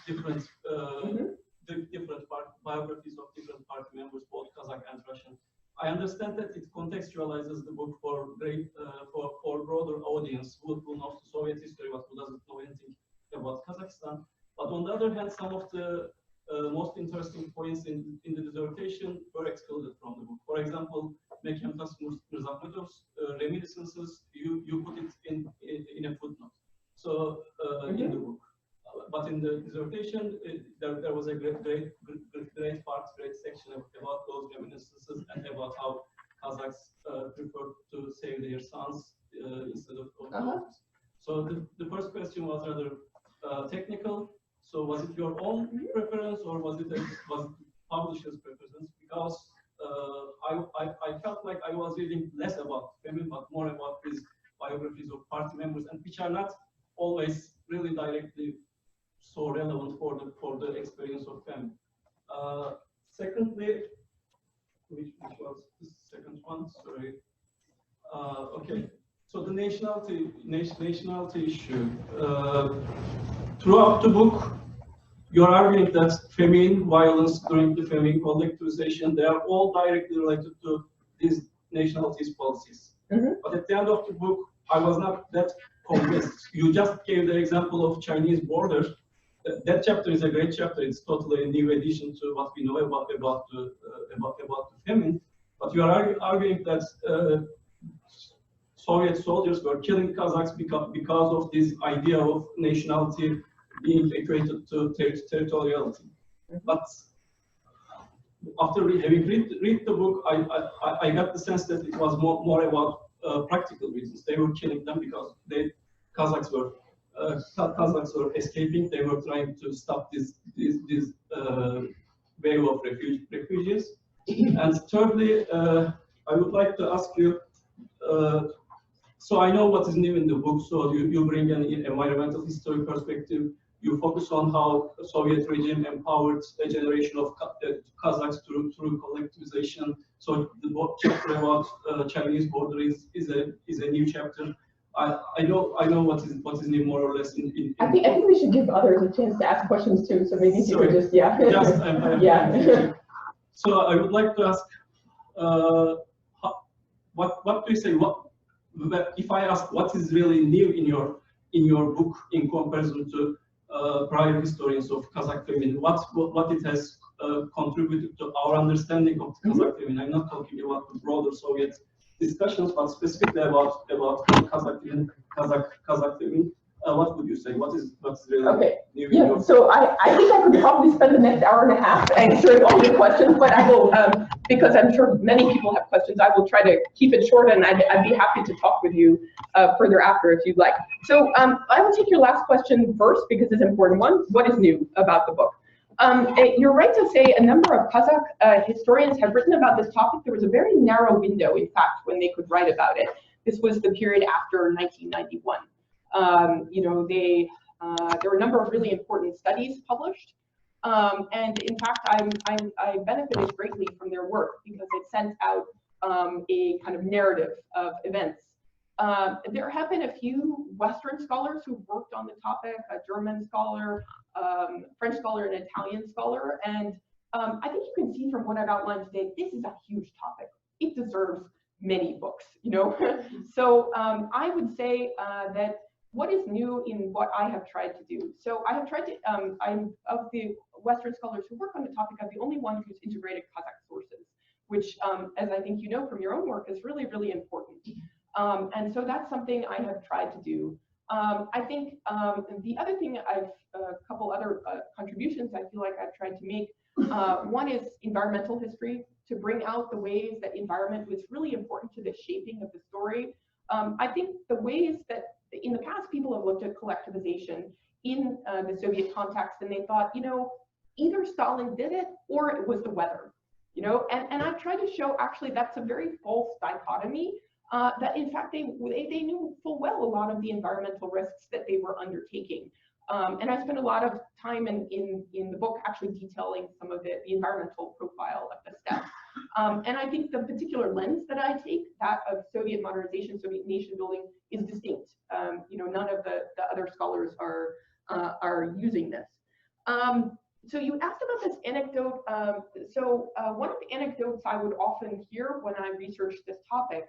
different biographies of different party members, both Kazakh and Russian. I understand that it contextualizes the book for broader audience who knows the Soviet history but who doesn't know anything about Kazakhstan. But on the other hand, some of the most interesting points in the dissertation were excluded from the book. For example, Mekemtas Mirzahmetov's reminiscences, you put it in a footnote. So in the book. But in the dissertation, there was a great section about those reminiscences and about how Kazakhs prefer to save their sons instead of daughters. So the first question was rather technical. So was it your own preference or was it publisher's preference? Because I felt like I was reading less about famine, but more about these biographies of party members, and which are not always really directly so relevant for the experience of famine. Secondly, which was the second one? Sorry. Okay. So the nationality issue. Throughout the book, you're arguing that famine, violence during the famine, collectivization, they are all directly related to these nationalities policies. But at the end of the book, I was not that convinced. You just gave the example of Chinese border. That chapter is a great chapter. It's totally a new addition to what we know about the famine. But you are arguing that Soviet soldiers were killing Kazakhs because of this idea of nationality being equated to territoriality. But after having read the book, I got the sense that it was more about practical reasons. They were killing them because Kazakhs were escaping. They were trying to stop this wave of refugees. And thirdly, I would like to ask you. So I know what is new in the book. So you bring an environmental history perspective. You focus on how the Soviet regime empowered a generation of Kazakhs through collectivization. So the chapter about Chinese border is a new chapter. I know what is new more or less in I think we should give others a chance to ask questions too. So maybe you could just yeah. So I would like to ask, what do you say? If I ask what is really new in your book in comparison to prior historians of Kazakh famine, what it has contributed to our understanding of the Kazakh famine? I'm not talking about the broader Soviet discussions, but specifically about Kazakh famine. What would you say? What is really new? Yeah. So I think I could probably spend the next hour and a half answering all your questions, but I will, because I'm sure many people have questions, I will try to keep it short, and I'd be happy to talk with you further after if you'd like. So I will take your last question first because it's an important one. What is new about the book? You're right to say a number of Kazakh historians have written about this topic. There was a very narrow window, in fact, when they could write about it. This was the period after 1991. There were a number of really important studies published, and in fact, I benefited greatly from their work because it sent out a kind of narrative of events. There have been a few Western scholars who've worked on the topic, a German scholar, French scholar, and Italian scholar, and I think you can see from what I've outlined today, this is a huge topic. It deserves many books, So I would say that what is new in what I have tried to do? So I have tried to, I'm of the Western scholars who work on the topic, I'm the only one who's integrated Kazakh sources, which, as I think you know from your own work, is really, really important. And so that's something I have tried to do. I think the other thing a couple other contributions I feel like I've tried to make. One is environmental history, to bring out the ways that environment was really important to the shaping of the story. I think the ways that in the past people have looked at collectivization in the Soviet context, and they thought, either Stalin did it or it was the weather, and I've tried to show actually that's a very false dichotomy. That in fact they knew full well a lot of the environmental risks that they were undertaking. And I spent a lot of time in the book actually detailing some of the environmental profile of the steppe. And I think the particular lens that I take, that of Soviet modernization, Soviet nation building, is distinct. None of the other scholars are using this. So you asked about this anecdote. One of the anecdotes I would often hear when I researched this topic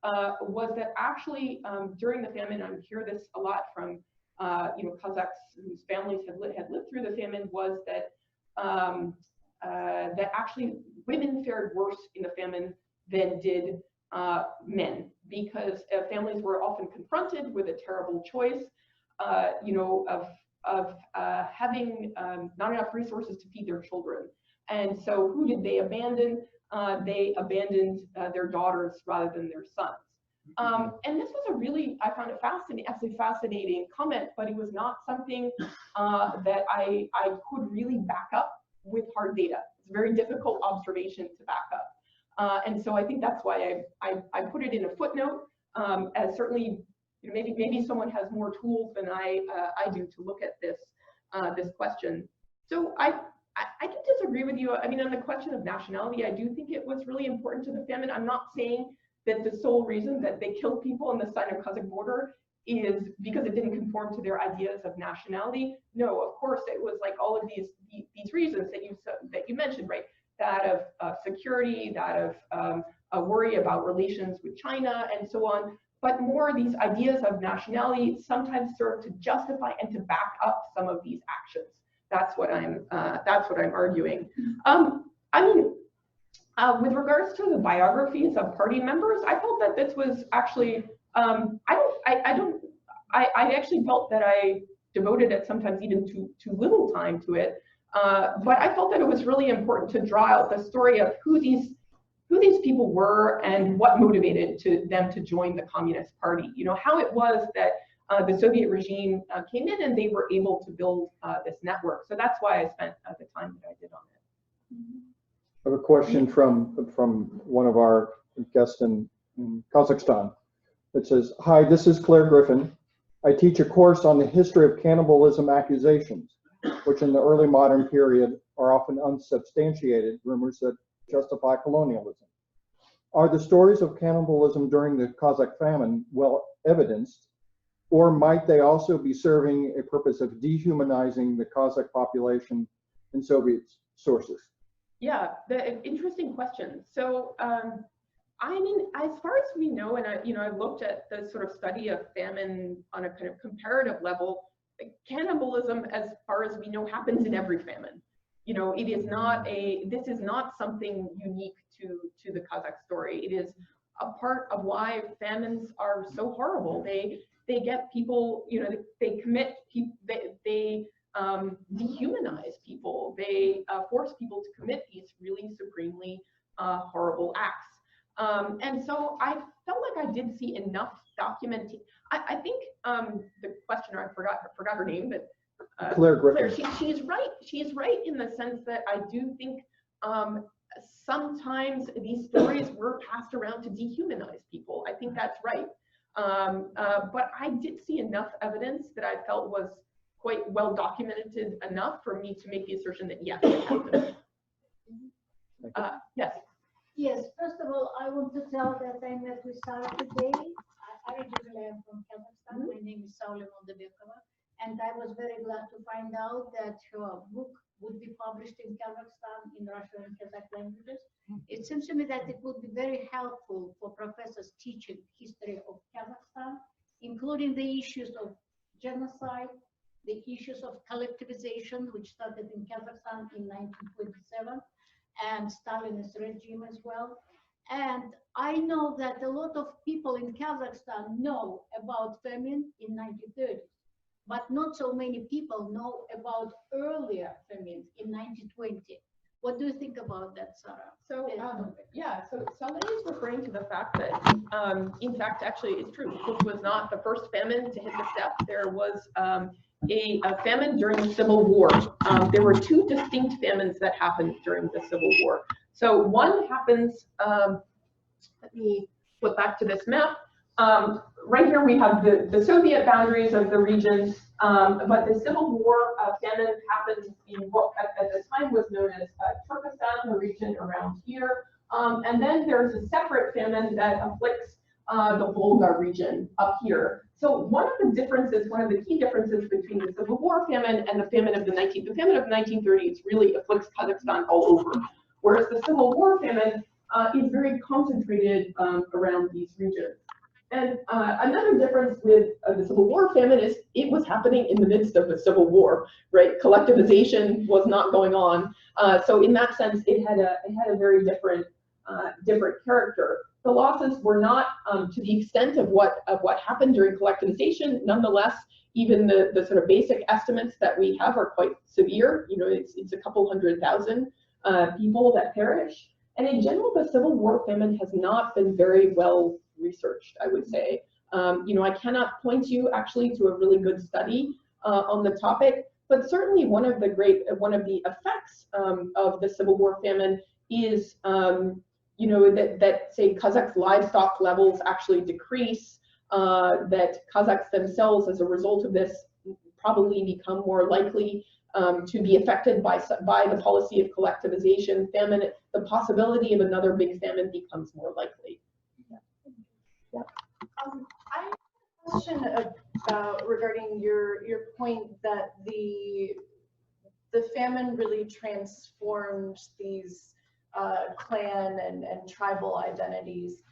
was that actually during the famine, I hear this a lot from Kazakhs whose families had lived through the famine, was that that actually women fared worse in the famine than did men, because families were often confronted with a terrible choice, of having not enough resources to feed their children. And so who did they abandon? They abandoned their daughters rather than their sons. And this was a really, I found it absolutely fascinating comment, but it was not something that I could really back up with hard data. It's a very difficult observation to back up. And so I think that's why I put it in a footnote, as certainly maybe someone has more tools than I do to look at this this question. So I can disagree with you. I mean, on the question of nationality, I do think it was really important to the famine. I'm not saying that the sole reason that they killed people on the Sino-Kazakh border is because it didn't conform to their ideas of nationality. No, of course it was like all of these reasons that you mentioned, right? That of security, that of a worry about relations with China and so on. But more these ideas of nationality sometimes serve to justify and to back up some of these actions. That's what I'm arguing. I mean, with regards to the biographies of party members, I felt that this was actually I actually felt that I devoted it sometimes even too little time to it. But I felt that it was really important to draw out the story of who these people were and what motivated them to join the Communist Party. You know, how it was that the Soviet regime came in and they were able to build this network. So that's why I spent the time that I did on it. I have a question from one of our guests in Kazakhstan. It says, "Hi, this is Claire Griffin. I teach a course on the history of cannibalism accusations, which in the early modern period are often unsubstantiated rumors that justify colonialism. Are the stories of cannibalism during the Kazakh famine well evidenced, or might they also be serving a purpose of dehumanizing the Kazakh population in Soviet sources?" Yeah, interesting question. So, I mean, as far as we know, and I've looked at the sort of study of famine on a kind of comparative level. Cannibalism, as far as we know, happens in every famine. You know, it is not this is not something unique to the Kazakh story. It is a part of why famines are so horrible. They get people, you know, they commit people, they dehumanize people. They force people to commit these really supremely horrible acts. And so I felt like I did see enough documentation. I think the questioner, I forgot her name, but Claire Griffin. Claire, she's right. She's right in the sense that I do think sometimes these stories were passed around to dehumanize people. I think that's right. But I did see enough evidence that I felt was quite well documented enough for me to make the assertion that yes, it happened. Yes. Yes, first of all, I want to tell that I met with Sarah today. I originally am from Kazakhstan. My name is Saule Moldabekova, and I was very glad to find out that her book would be published in Kazakhstan in Russian and Kazakh languages. It seems to me that it would be very helpful for professors teaching history of Kazakhstan, including the issues of genocide, the issues of collectivization, which started in Kazakhstan in 1927, and Stalinist regime as well. And I know that a lot of people in Kazakhstan know about famine in 1930s, but not so many people know about earlier famines in 1920. What do you think about that, Sarah? So yeah, so Saule is referring to the fact that, in fact, actually, it's true. This was not the first famine to hit the steppe. There was a famine during the Civil War. There were two distinct famines that happened during the Civil War. So one happens, let me flip back to this map. Right here we have the Soviet boundaries of the region, but the Civil War famine happened in what at the time was known as Turkestan, the region around here. And then there's a separate famine that afflicts the Volga region up here. So one of the key differences between the Civil War famine and the famine of the 1930s really afflicts Kazakhstan all over, whereas the Civil War famine is very concentrated around these regions. And another difference with the Civil War famine is it was happening in the midst of the Civil War, right? Collectivization was not going on. So in that sense, it had a very different character. The losses were not to the extent of what happened during collectivization. Nonetheless, even the sort of basic estimates that we have are quite severe. You know, it's a couple 100,000 people that perish. And in general, the Civil War famine has not been very well researched, I would say. You know, I cannot point you actually to a really good study on the topic, but certainly one of the effects of the Civil War famine is you know, that say Kazakhs' livestock levels actually decrease, that Kazakhs themselves, as a result of this, probably become more likely to be affected by the policy of collectivization. Famine, the possibility of another big famine becomes more likely. Yeah. I have a question about regarding your point that the famine really transformed these clan and tribal identities.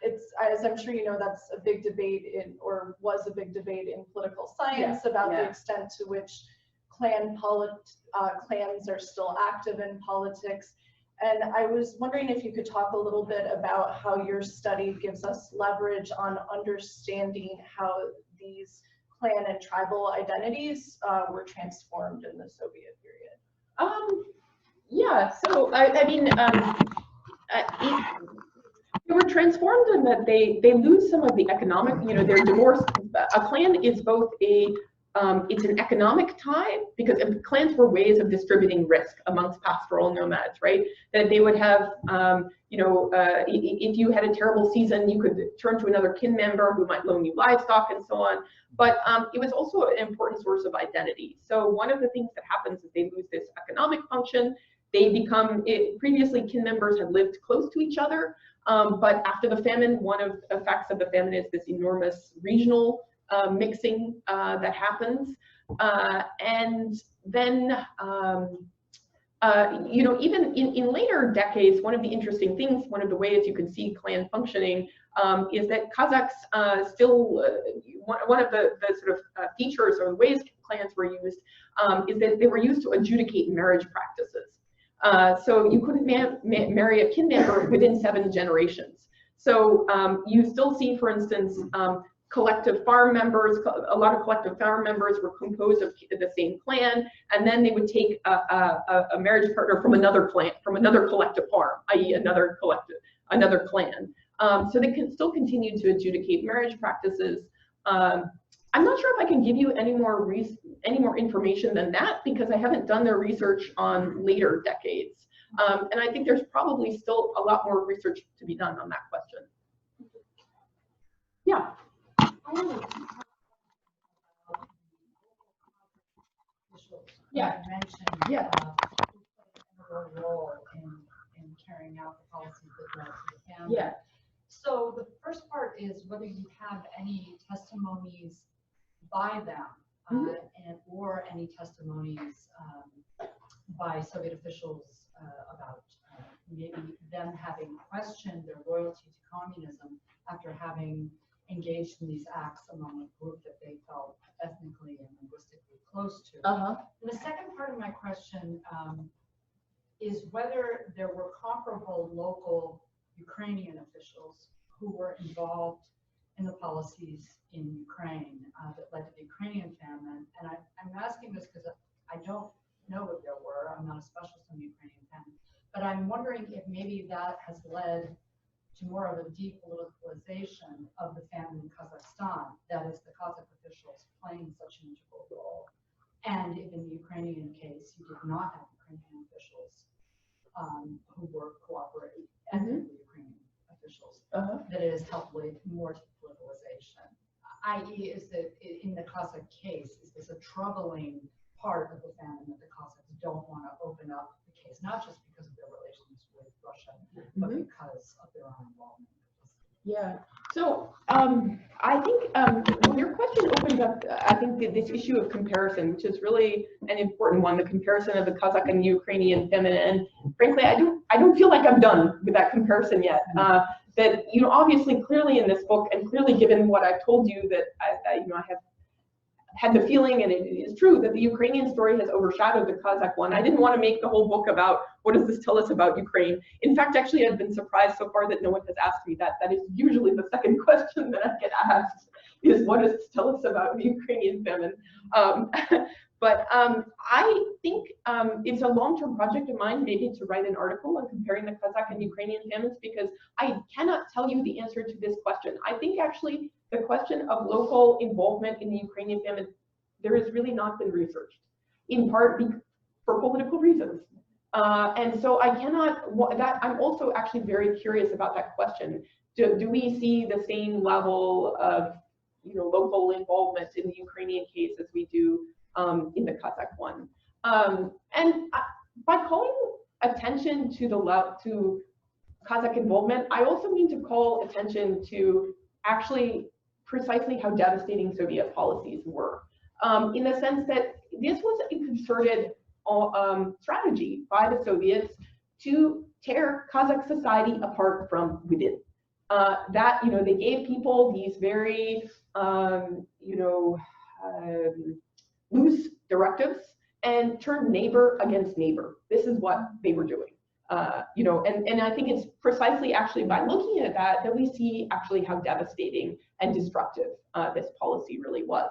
It's, as I'm sure you know, that's a big debate or was a big debate in political science about the extent to which clans are still active in politics. And I was wondering if you could talk a little bit about how your study gives us leverage on understanding how these clan and tribal identities were transformed in the Soviet period. Yeah, so I mean, they were transformed in that they lose some of the economic, you know, they're divorced. A clan is both it's an economic tie, because clans were ways of distributing risk amongst pastoral nomads, right? That they would have, you know, if you had a terrible season, you could turn to another kin member who might loan you livestock and so on. But it was also an important source of identity. So one of the things that happens is they lose this economic function. They become, previously kin members had lived close to each other, but after the famine, one of the effects of the famine is this enormous regional mixing that happens. And then, you know, even in later decades, one of the interesting things, one of the ways you can see clan functioning is that Kazakhs still, one of the sort of features or the ways clans were used is that they were used to adjudicate marriage practices. So you couldn't marry a kin member within 7 generations. So you still see, for instance, collective farm members, a lot of collective farm members were composed of the same clan, and then they would take a marriage partner from another clan, from another collective farm, i.e. another clan. So they can still continue to adjudicate marriage practices. I'm not sure if I can give you any more information than that, because I haven't done their research on later decades. And I think there's probably still a lot more research to be done on that question. Yeah. Yeah. Mentioned, yeah. A role in carrying out the policies that led to the famine. Yeah. So the first part is whether you have any testimonies by them, or any testimonies by Soviet officials about maybe them having questioned their loyalty to communism after having engaged in these acts among a group that they felt ethnically and linguistically close to. And the second part of my question is whether there were comparable local Ukrainian officials who were involved in the policies in Ukraine that led to the Ukrainian famine. And I'm asking this because I don't know if there were. I'm not a specialist on the Ukrainian famine. But I'm wondering if maybe that has led to more of a depoliticalization of the famine in Kazakhstan, that is, the Kazakh officials playing such an integral role. And if in the Ukrainian case, you did not have Ukrainian officials who were cooperating, ethnically Ukrainian officials, that it has helped lead more to politicalization. I.e., is that in the Kazakh case, is this a troubling part of the famine that the Kazakhs don't want to open up the case, not just because of their relations with Russia, but because of their own involvement? Yeah. So I think your question opens up, I think, this issue of comparison, which is really an important one, the comparison of the Kazakh and Ukrainian famine. And frankly, I don't feel like I'm done with that comparison yet. That, you know, obviously, clearly in this book, and clearly given what I've told you, that I have had the feeling, and it is true, that the Ukrainian story has overshadowed the Kazakh one. I didn't want to make the whole book about what does this tell us about Ukraine. In fact, actually, I've been surprised so far that no one has asked me that. That is usually the second question that I get asked, is what does this tell us about the Ukrainian famine? But I think it's a long-term project of mine, maybe, to write an article on comparing the Kazakh and Ukrainian famines, because I cannot tell you the answer to this question. I think actually the question of local involvement in the Ukrainian famine, there has really not been researched, in part for political reasons. And so I cannot, I'm also actually very curious about that question. Do we see the same level of, you know, local involvement in the Ukrainian case as we do in the Kazakh one? And by calling attention to Kazakh involvement, I also mean to call attention to actually precisely how devastating Soviet policies were, in the sense that this was a concerted strategy by the Soviets to tear Kazakh society apart from within. That, you know, they gave people these very, loose directives and turned neighbor against neighbor. This is what they were doing. And I think it's precisely actually by looking at that we see actually how devastating and destructive this policy really was.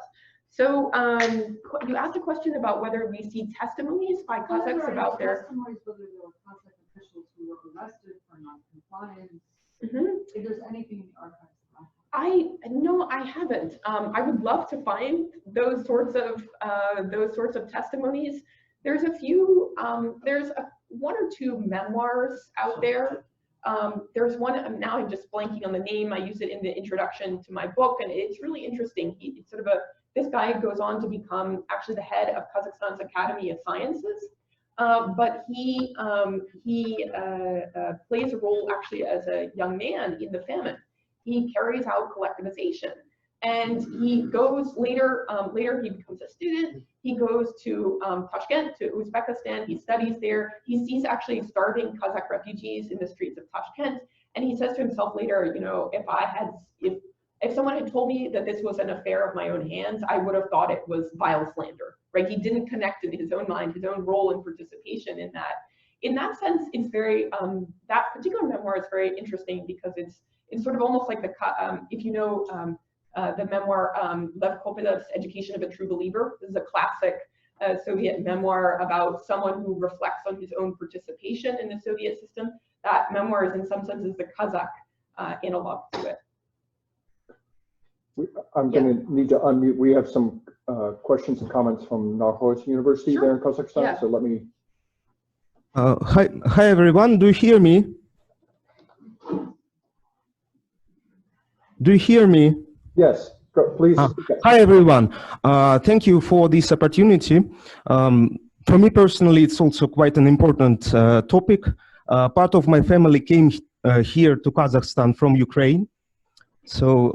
So you asked a question about whether we see testimonies by Kazakhs about their testimonies, whether there were Kazakh officials who were arrested for non-compliance. If there's anything in the archives. No, I haven't. I would love to find those sorts of testimonies. There's a few. There's one or two memoirs out there. There's one. Now I'm just blanking on the name. I use it in the introduction to my book, and it's really interesting. It's sort of this guy goes on to become actually the head of Kazakhstan's Academy of Sciences. But he plays a role actually as a young man in the famine. He carries out collectivization, and he goes later. Later, he becomes a student. He goes to Tashkent, to Uzbekistan. He studies there. He sees actually starving Kazakh refugees in the streets of Tashkent, and he says to himself later, you know, if someone had told me that this was an affair of my own hands, I would have thought it was vile slander. Right? He didn't connect in his own mind his own role and participation in that. In that sense, it's very that particular memoir is very interesting because it's sort of almost like if you know the memoir Lev Kopilov's Education of a True Believer. This is a classic Soviet memoir about someone who reflects on his own participation in the Soviet system. That memoir is in some senses the Kazakh analog to it. I'm going to need to unmute. We have some questions and comments from Narxoz University there in Kazakhstan. Yeah. So let me. Hi everyone. Do you hear me? Do you hear me? Yes. Go, please. Hi everyone. Thank you for this opportunity. For me personally, it's also quite an important topic. Part of my family came here to Kazakhstan from Ukraine. So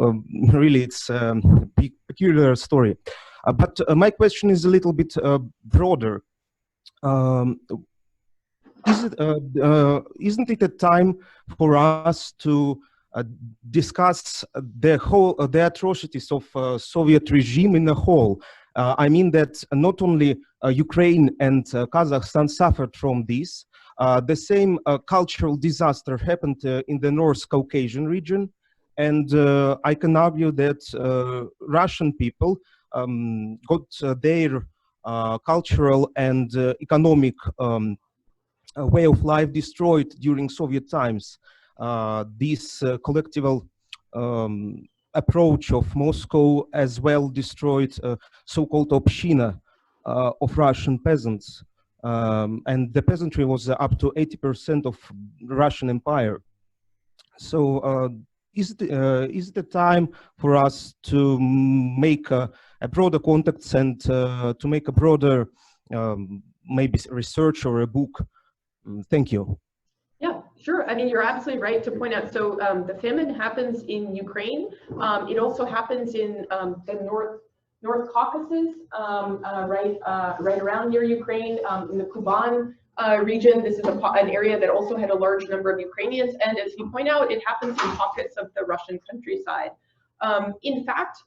really, it's a peculiar story. But my question is a little bit broader. Isn't it a time for us to discuss the atrocities of Soviet regime in the whole? I mean that not only Ukraine and Kazakhstan suffered from this. The same cultural disaster happened in the North Caucasian region. And I can argue that Russian people got their cultural and economic way of life destroyed during Soviet times. This collective approach of Moscow as well destroyed so-called Obshchina of Russian peasants. And the peasantry was up to 80% of Russian Empire. So is it a time for us to make a broader context and to make a broader maybe research or a book? Thank you. Yeah, sure. I mean, you're absolutely right to point out. So the famine happens in Ukraine. It also happens in the North Caucasus, right around near Ukraine, in the Kuban region. This is an area that also had a large number of Ukrainians. And as you point out, it happens in pockets of the Russian countryside. In fact,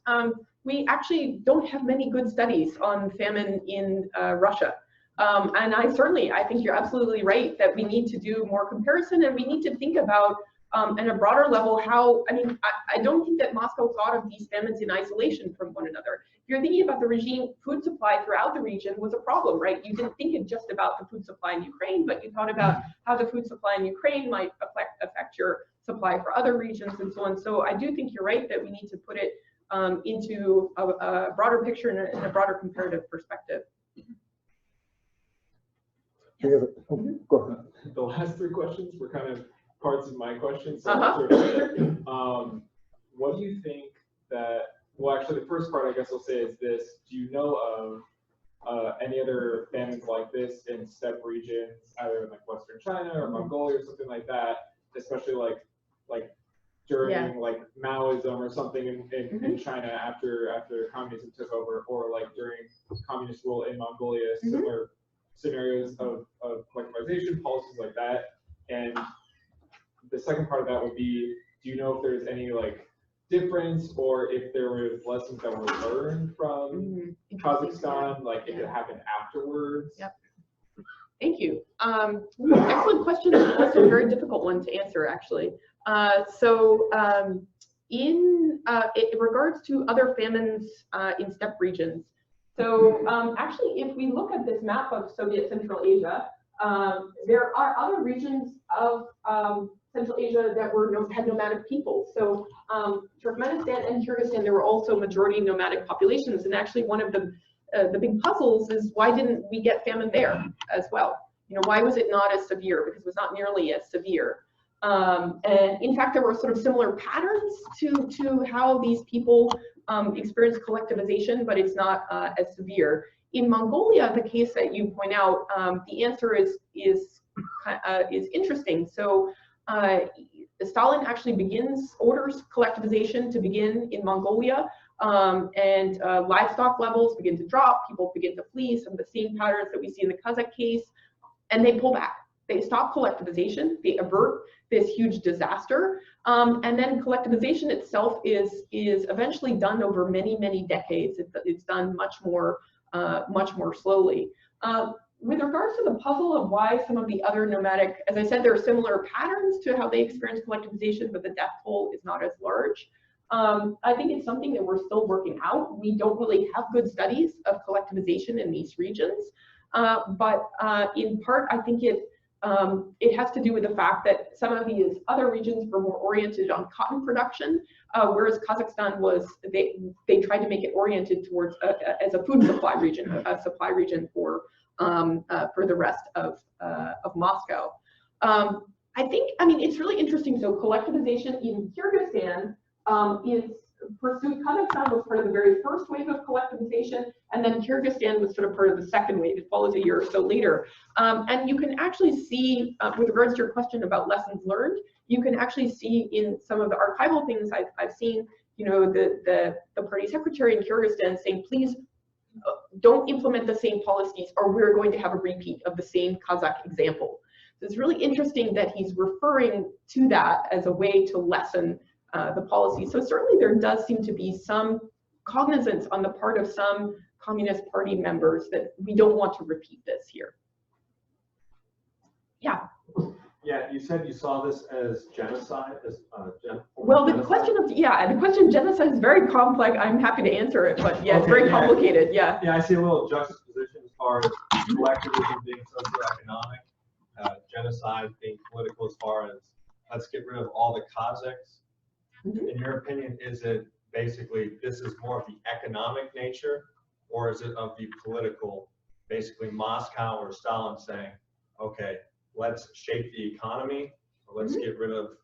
we actually don't have many good studies on famine in Russia. And I think you're absolutely right that we need to do more comparison, and we need to think about on a broader level how, I don't think that Moscow thought of these famines in isolation from one another. If you're thinking about the regime, food supply throughout the region was a problem, right? You didn't think it just about the food supply in Ukraine, but you thought about how the food supply in Ukraine might affect your supply for other regions and so on. So I do think you're right that we need to put it into a broader picture and a broader comparative perspective. Go ahead. The last three questions were kind of parts of my questions. So what do you think that, well, actually the first part I guess I'll say is this: do you know of any other famines like this in steppe regions, either in like Western China or Mongolia or something like that, especially like during like Maoism or something in China after communism took over, or like during communist rule in Mongolia, similar scenarios of collectivization, policies like that. And the second part of that would be, do you know if there's any like difference, or if there was lessons that were learned from Kazakhstan, like if it happened afterwards? Yep. Thank you. Excellent question. Also a very difficult one to answer, actually. In regards to other famines in steppe regions, actually, if we look at this map of Soviet Central Asia, there are other regions of Central Asia that had nomadic peoples. So Turkmenistan and Kyrgyzstan, there were also majority nomadic populations. And actually, one of the big puzzles is, why didn't we get famine there as well? You know, why was it not as severe? Because it was not nearly as severe. And in fact, there were sort of similar patterns to how these people experience collectivization, but it's not as severe. In Mongolia, the case that you point out, the answer is interesting. So Stalin actually orders collectivization to begin in Mongolia, and livestock levels begin to drop, people begin to flee, some of the same patterns that we see in the Kazakh case, and they pull back. They stop collectivization, they avert this huge disaster, and then collectivization itself is eventually done over many, many decades. It's done much more slowly. With regards to the puzzle of why some of the other nomadic, as I said, there are similar patterns to how they experience collectivization, but the death toll is not as large. I think it's something that we're still working out. We don't really have good studies of collectivization in these regions, but in part, I think it has to do with the fact that some of these other regions were more oriented on cotton production, whereas Kazakhstan they tried to make it oriented towards as a food supply region, a supply region for the rest of Moscow. I mean, it's really interesting. So collectivization in Kyrgyzstan is pursued. Kazakhstan was part of the very first wave of collectivization, and then Kyrgyzstan was sort of part of the second wave. It follows a year or so later. And you can actually see, with regards to your question about lessons learned, you can actually see in some of the archival things I've seen, you know, the party secretary in Kyrgyzstan saying, please don't implement the same policies, or we're going to have a repeat of the same Kazakh example. So it's really interesting that he's referring to that as a way to lessen the policy. So certainly there does seem to be some cognizance on the part of some Communist Party members that we don't want to repeat this here. Yeah. Yeah, you said you saw this as genocide. Well, the question of genocide is very complex. I'm happy to answer it, but yeah, it's very complicated. Yeah. Yeah, I see a little juxtaposition as far as collectivism being socioeconomic, genocide being political, as far as let's get rid of all the Kazakhs. In your opinion, is it basically this is more of the economic nature, or is it of the political, basically Moscow or Stalin saying, okay, let's shape the economy, or let's get rid of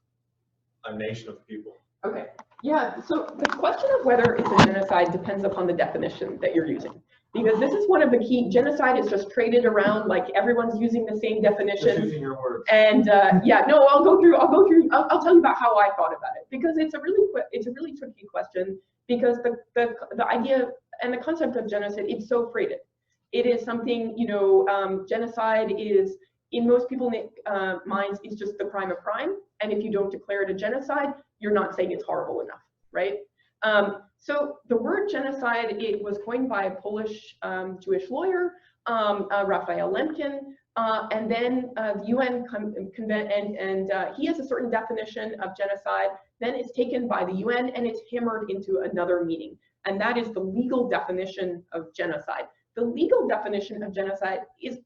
a nation of people? Okay, yeah, so the question of whether it's a genocide depends upon the definition that you're using. Because this is one of the key, genocide is just traded around, like everyone's using the same definition. Just using your words. And yeah, no, I'll tell you about how I thought about it, because it's a really tricky question, because the idea and the concept of genocide, it's so freighted. It is something, you know, genocide is, in most people's minds, it's just the crime of crime. And if you don't declare it a genocide, you're not saying it's horrible enough, right? So the word genocide, it was coined by a Polish Jewish lawyer, Raphael Lemkin, and then the UN and he has a certain definition of genocide. Then it's taken by the UN and it's hammered into another meaning, and that is the legal definition of genocide. The legal definition of genocide is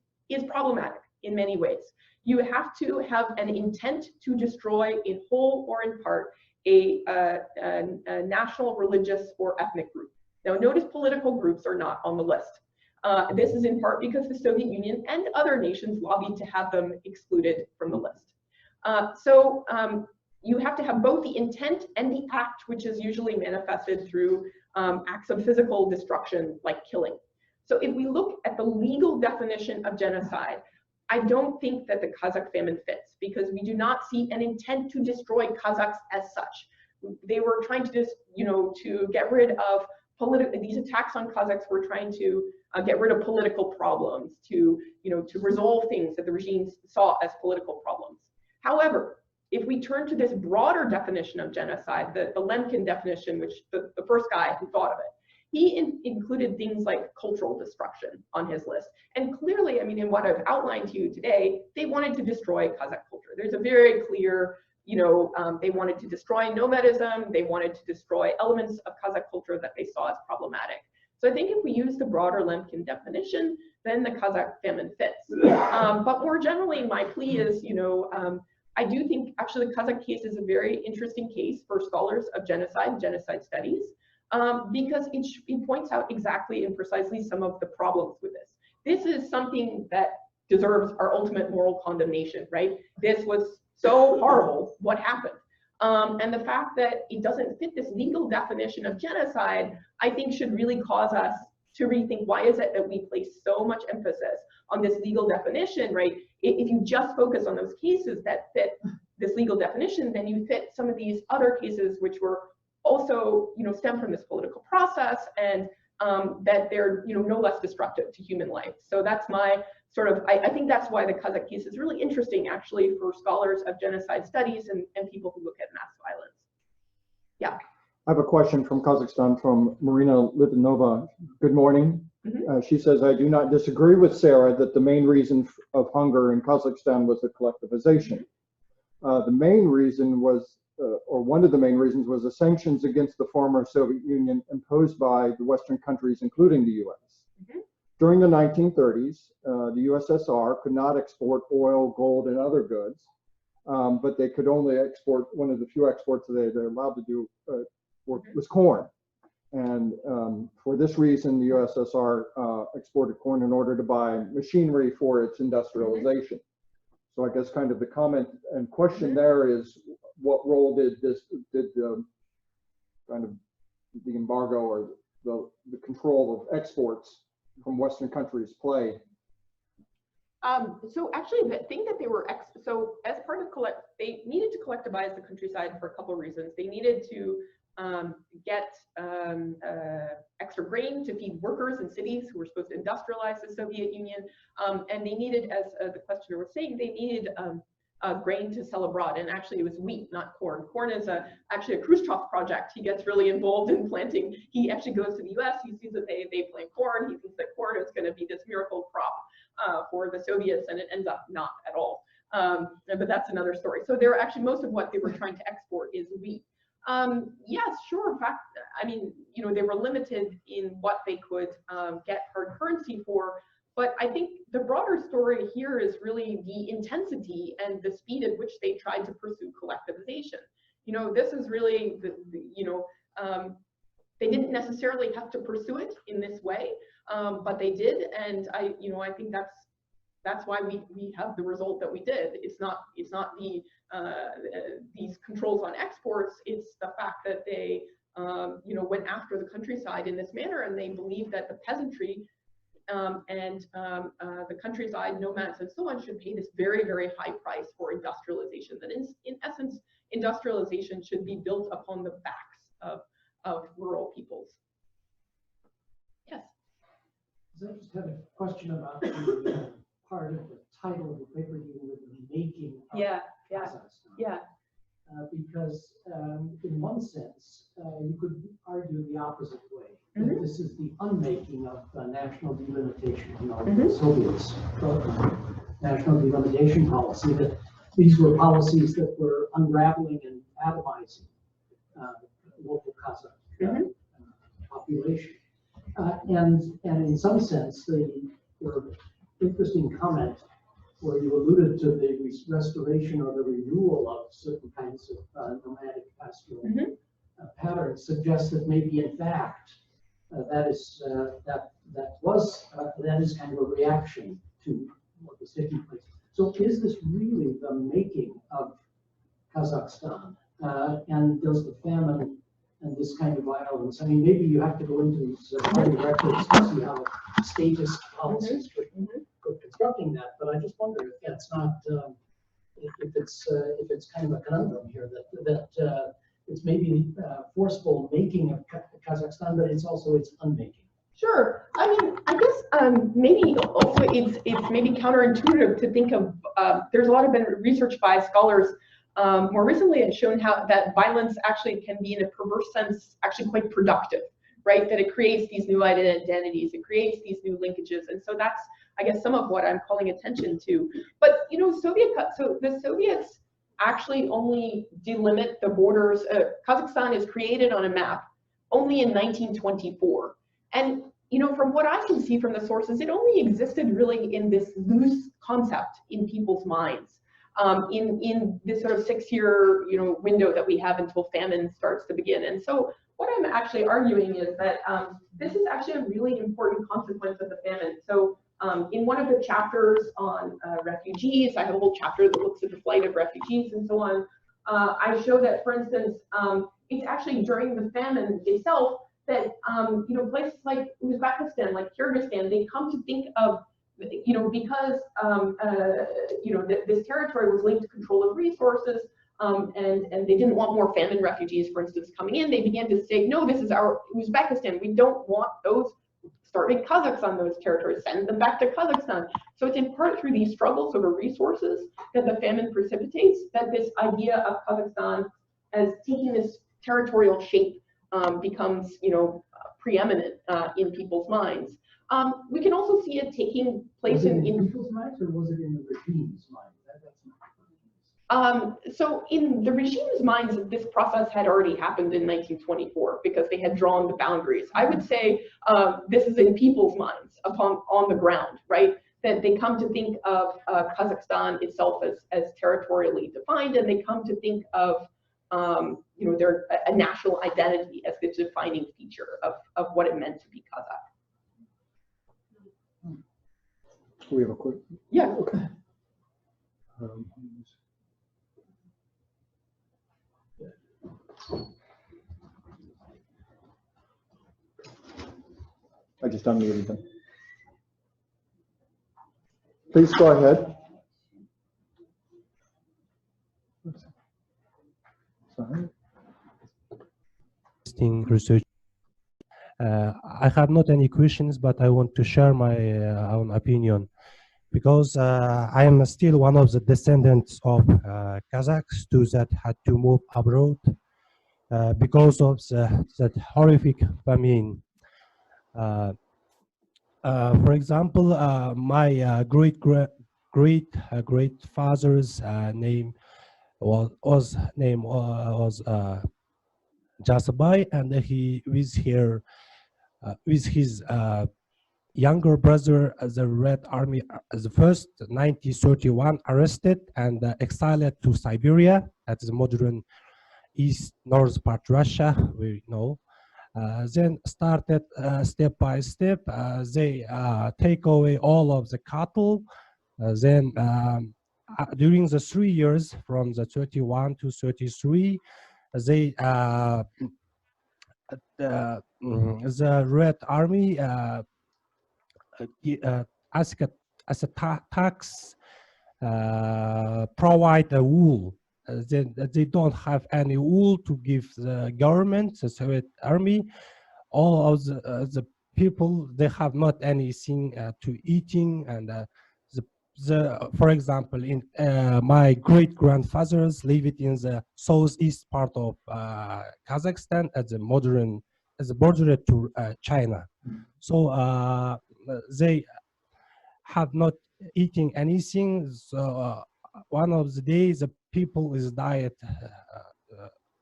problematic in many ways. You have to have an intent to destroy in whole or in part a national, religious, or ethnic group. Now, notice political groups are not on the list. This is in part because the Soviet Union and other nations lobbied to have them excluded from the list. So you have to have both the intent and the act, which is usually manifested through acts of physical destruction, like killing. So if we look at the legal definition of genocide, I don't think that the Kazakh famine fits, because we do not see an intent to destroy Kazakhs as such. They were trying to just, to get rid of these attacks on Kazakhs were trying to get rid of political problems, to resolve things that the regimes saw as political problems. However, if we turn to this broader definition of genocide, the Lemkin definition, which the first guy who thought of it, he included things like cultural destruction on his list. And clearly, I mean, in what I've outlined to you today, they wanted to destroy Kazakh culture. There's a very clear, they wanted to destroy nomadism. They wanted to destroy elements of Kazakh culture that they saw as problematic. So I think if we use the broader Lemkin definition, then the Kazakh famine fits. But more generally, my plea is, I do think actually the Kazakh case is a very interesting case for scholars of genocide studies, because it points out exactly and precisely some of the problems with this. This is something that deserves our ultimate moral condemnation, right? This was so horrible, what happened? And the fact that it doesn't fit this legal definition of genocide, I think should really cause us to rethink why is it that we place so much emphasis on this legal definition, right? If you just focus on those cases that fit this legal definition, then you fit some of these other cases which were also, stem from this political process, and that they're, no less destructive to human life. So that's my sort of, I think that's why the Kazakh case is really interesting, actually, for scholars of genocide studies and people who look at mass violence. Yeah. I have a question from Kazakhstan from Marina Litvinova. Good morning. She says, I do not disagree with Sarah that the main reason of hunger in Kazakhstan was the collectivization. The main reason was, or one of the main reasons was the sanctions against the former Soviet Union imposed by the Western countries, including the US. During the 1930s, the USSR could not export oil, gold, and other goods, but they could only export, one of the few exports that they're allowed to do was corn. And for this reason, the USSR exported corn in order to buy machinery for its industrialization. So I guess kind of the comment and question there is, what role did kind of the embargo or the control of exports from Western countries play? So actually, the thing that they were, so as part of they needed to collectivize the countryside for a couple of reasons. They needed to get extra grain to feed workers in cities who were supposed to industrialize the Soviet Union. And they needed, as the questioner was saying, they needed grain to sell abroad. And actually it was wheat, not corn. Corn is actually a Khrushchev project. He gets really involved in planting. He actually goes to the US, he sees that they plant corn. He thinks that corn is going to be this miracle crop for the Soviets, and it ends up not at all. But that's another story. So they're actually, most of what they were trying to export is wheat. Yes, sure. In fact, I mean, they were limited in what they could get hard currency for. But I think the broader story here is really the intensity and the speed at which they tried to pursue collectivization. This is really they didn't necessarily have to pursue it in this way, but they did, and I think that's why we have the result that we did. It's not the these controls on exports. It's the fact that they went after the countryside in this manner, and they believed that the peasantry and the countryside nomads and so on should pay this very, very high price for industrialization. That in essence, industrialization should be built upon the backs of rural peoples. Yes. I just had a question about the part of the title of the paper you were making of Kazakhstan. Because in one sense, you could argue the opposite way. That this is the unmaking of national delimitation, the Soviets' national delimitation policy, that these were policies that were unraveling and atomizing local Kazakh population. And in some sense, your interesting comment where you alluded to the restoration or the renewal of certain kinds of nomadic pastoral patterns suggests that maybe in fact that is kind of a reaction to what was taking place. So is this really the making of Kazakhstan? And does the famine and this kind of violence, I mean, maybe you have to go into these party records to see how statist policies could constructing that, but I just wonder if that's not, if it's kind of a conundrum here, that it's maybe forceful making of Kazakhstan, but it's also its unmaking. Sure. I mean, I guess maybe also it's maybe counterintuitive to think of, there's a lot of been research by scholars more recently has shown how that violence actually can be in a perverse sense actually quite productive, right? That it creates these new identities, it creates these new linkages. And so that's, I guess, some of what I'm calling attention to. But, you know, so the Soviets actually only delimit the borders. Kazakhstan is created on a map only in 1924. And, you know, from what I can see from the sources, it only existed really in this loose concept in people's minds, in this sort of 6-year, you know, window that we have until famine starts to begin. And so what I'm actually arguing is that this is actually a really important consequence of the famine. So in one of the chapters on refugees, I have a whole chapter that looks at the flight of refugees and so on. I show that, for instance, it's actually during the famine itself that, you know, places like Uzbekistan, like Kyrgyzstan, they come to think of, you know, because, you know, this territory was linked to control of resources, and they didn't want more famine refugees, for instance, coming in. They began to say, no, this is our Uzbekistan. We don't want those starving Kazakhs on those territories. Send them back to Kazakhstan. So it's in part through these struggles over resources that the famine precipitates that this idea of Kazakhstan as taking this territorial shape becomes, you know, preeminent in people's minds. We can also see it taking place in people's minds, or was it in the regime's mind? So in the regime's minds, this process had already happened in 1924 because they had drawn the boundaries. I would say this is in people's minds on the ground, right? That they come to think of Kazakhstan itself as territorially defined, and they come to think of you know, their a national identity as the defining feature of what it meant to be Kazakh. We have a quick. Yeah. Okay. I just unmuted them. Please go ahead. Sorry. Research. I have not any questions, but I want to share my own opinion, because I am still one of the descendants of Kazakhs that had to move abroad because of that horrific famine. For example, my great-father's name was Nazarbayev, and he with his younger brother, the Red Army, the first 1931 arrested and exiled to Siberia, at the modern east north part Russia, we know. Then started step by step. They take away all of the cattle. Then during the 3 years from the 31 to 33, they the Red Army as a tax provide a wool. They don't have any wool to give the government, the Soviet army. All of the people, they have not anything to eating, and for example, in my great-grandfathers lived in the southeast part of Kazakhstan at the border to China. So they have not eating anything. So one of the days, the people is diet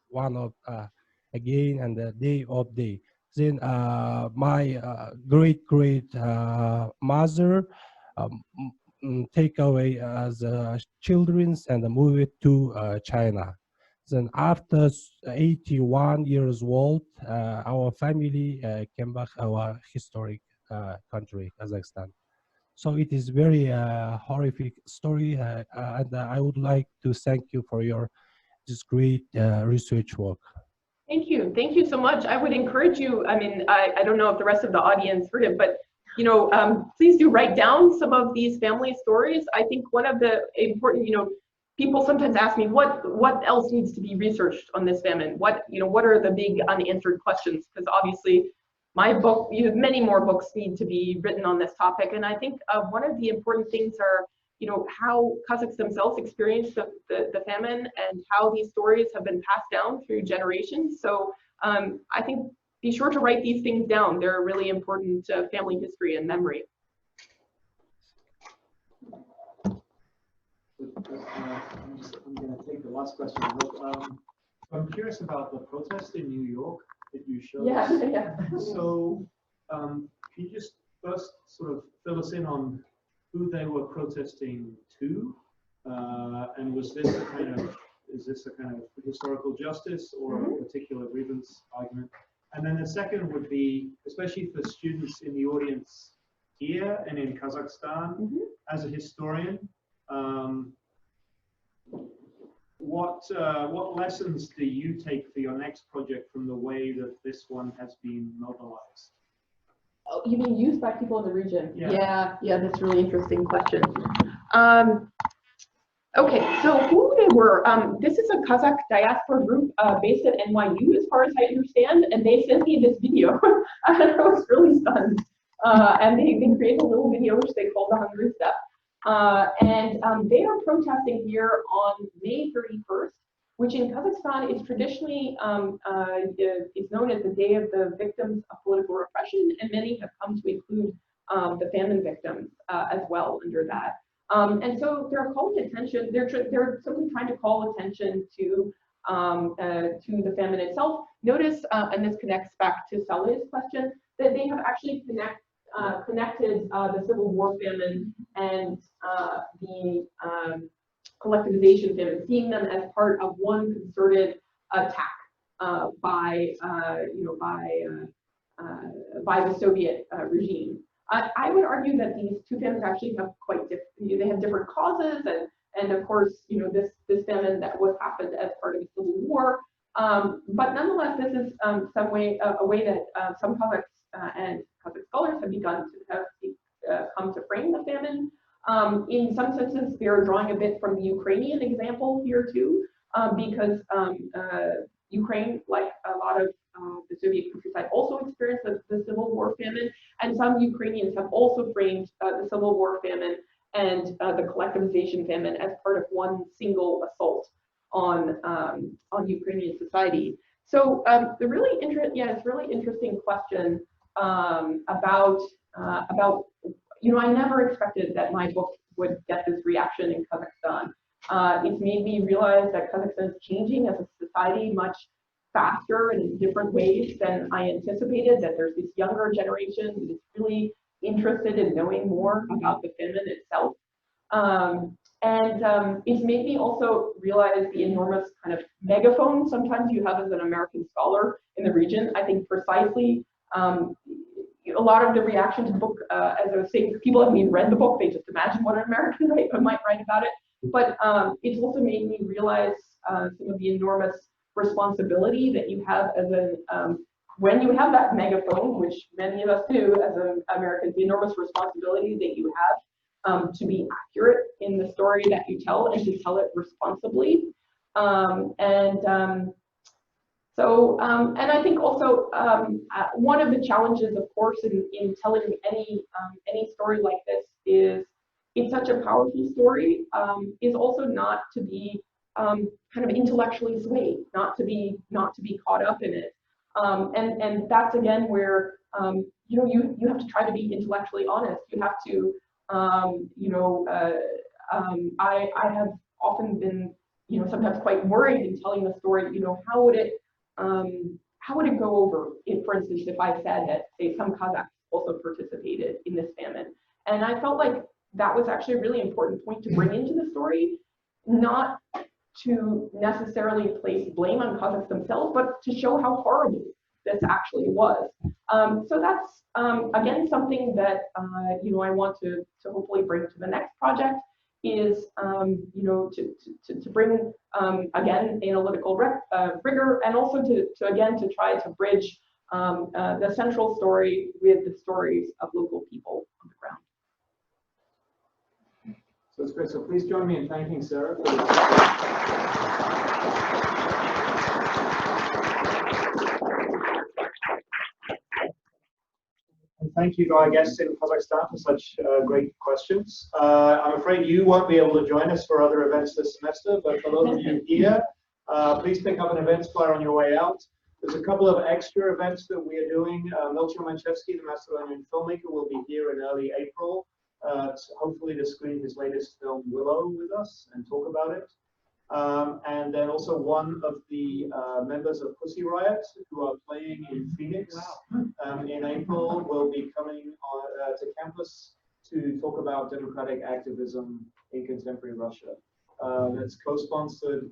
one of again, and the day of day. Then my great mother take away the children and move it to China. Then after 81 years old, our family came back our historic country, Kazakhstan. So it is very horrific story, and I would like to thank you for this great research work. Thank you so much. I would encourage you, I mean, I don't know if the rest of the audience heard it, but please do write down some of these family stories. I think one of the important, people sometimes ask me what else needs to be researched on this famine. What are the big unanswered questions? Because obviously, my book, many more books need to be written on this topic. And I think one of the important things are, how Kazakhs themselves experienced the famine and how these stories have been passed down through generations. So I think be sure to write these things down. They're really important to family history and memory. I'm going to take the last question. I'm curious about the protest in New York that you showed us. Yeah. So can you just first sort of fill us in on who they were protesting to? And was this is this a kind of historical justice or a particular grievance argument? And then the second would be, especially for students in the audience here and in Kazakhstan, as a historian, what lessons do you take for your next project from the way that this one has been mobilized? Oh, you mean used by people in the region? Yeah. Yeah, that's a really interesting question. Okay, so who they were, this is a Kazakh diaspora group based at NYU, as far as I understand, and they sent me this video, and I was really stunned. And they created a little video which they called the Hungry Steppe. And they are protesting here on May 31st, which in Kazakhstan is traditionally is known as the Day of the Victims of Political Repression, and many have come to include the famine victims as well under that. And so they're calling attention. They're simply trying to call attention to the famine itself. Notice, and this connects back to Saleh's question, that they have actually connected the Civil War famine and the collectivization famine, seeing them as part of one concerted attack by the Soviet regime. I would argue that these two famines actually have quite different. They have different causes, and of course, this famine that was happened as part of the Civil War. But nonetheless, this is a way that some Kazakhs and Kazakh scholars have begun to have come to frame the famine. In some senses, they are drawing a bit from the Ukrainian example here too, because Ukraine, like a lot of the Soviet countryside, also experienced the Civil War famine, and some Ukrainians have also framed the Civil War famine and the collectivization famine as part of one single assault on Ukrainian society. So it's a really interesting question about I never expected that my book would get this reaction in Kazakhstan. It's made me realize that Kazakhstan is changing as a society much faster and in different ways than I anticipated, that there's this younger generation that is really interested in knowing more about the famine itself. It's made me also realize the enormous kind of megaphone sometimes you have as an American scholar in the region. I think precisely a lot of the reaction to the book, as I was saying, people haven't even read the book, they just imagine what an American might write about it. But it's also made me realize some of the enormous responsibility that you have as when you have that megaphone, which many of us do as Americans, the enormous responsibility that you have to be accurate in the story that you tell and to tell it responsibly. And I think also one of the challenges, of course, in telling any story like this is it's such a powerful story, is also not to be kind of intellectually swayed, not to be caught up in it. And that's again where you have to try to be intellectually honest. You have to I have often been sometimes quite worried in telling the story. How would it go over? For instance, if I said that, say, some Kazakhs also participated in this famine, and I felt like that was actually a really important point to bring into the story, not to necessarily place blame on Kazakhs themselves, but to show how horrible this actually was. So that's again something that I want to hopefully bring to the next project is to bring again analytical rigor, and also to try to bridge the central story with the stories of local people on the ground. So it's great. So please join me in thanking Sarah for and thank you to our guests in Kazakhstan for such great questions. I'm afraid you won't be able to join us for other events this semester, but for those of you here, please pick up an events flyer on your way out. There's a couple of extra events that we are doing. Milton Manchevsky, the Macedonian filmmaker, will be here in early April, hopefully to screen his latest film Willow with us and talk about it. And then also one of the members of Pussy Riot, who are playing in Phoenix in April, will be coming on, to campus to talk about democratic activism in contemporary Russia. That's co-sponsored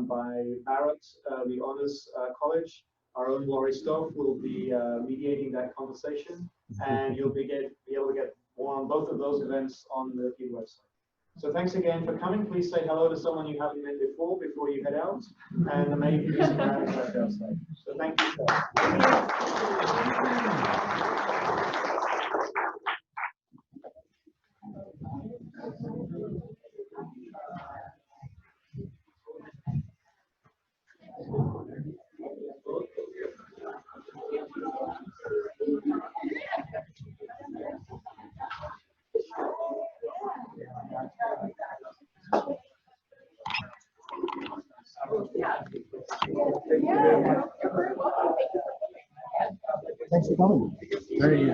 by Barrett, the Honors College. Our own Laurie Stoff will be mediating that conversation, and you'll be able to get more on both of those events on the FEED website. So thanks again for coming. Please say hello to someone you haven't met before you head out, and there may be some rounds left outside. So thank you. Thanks for coming. Very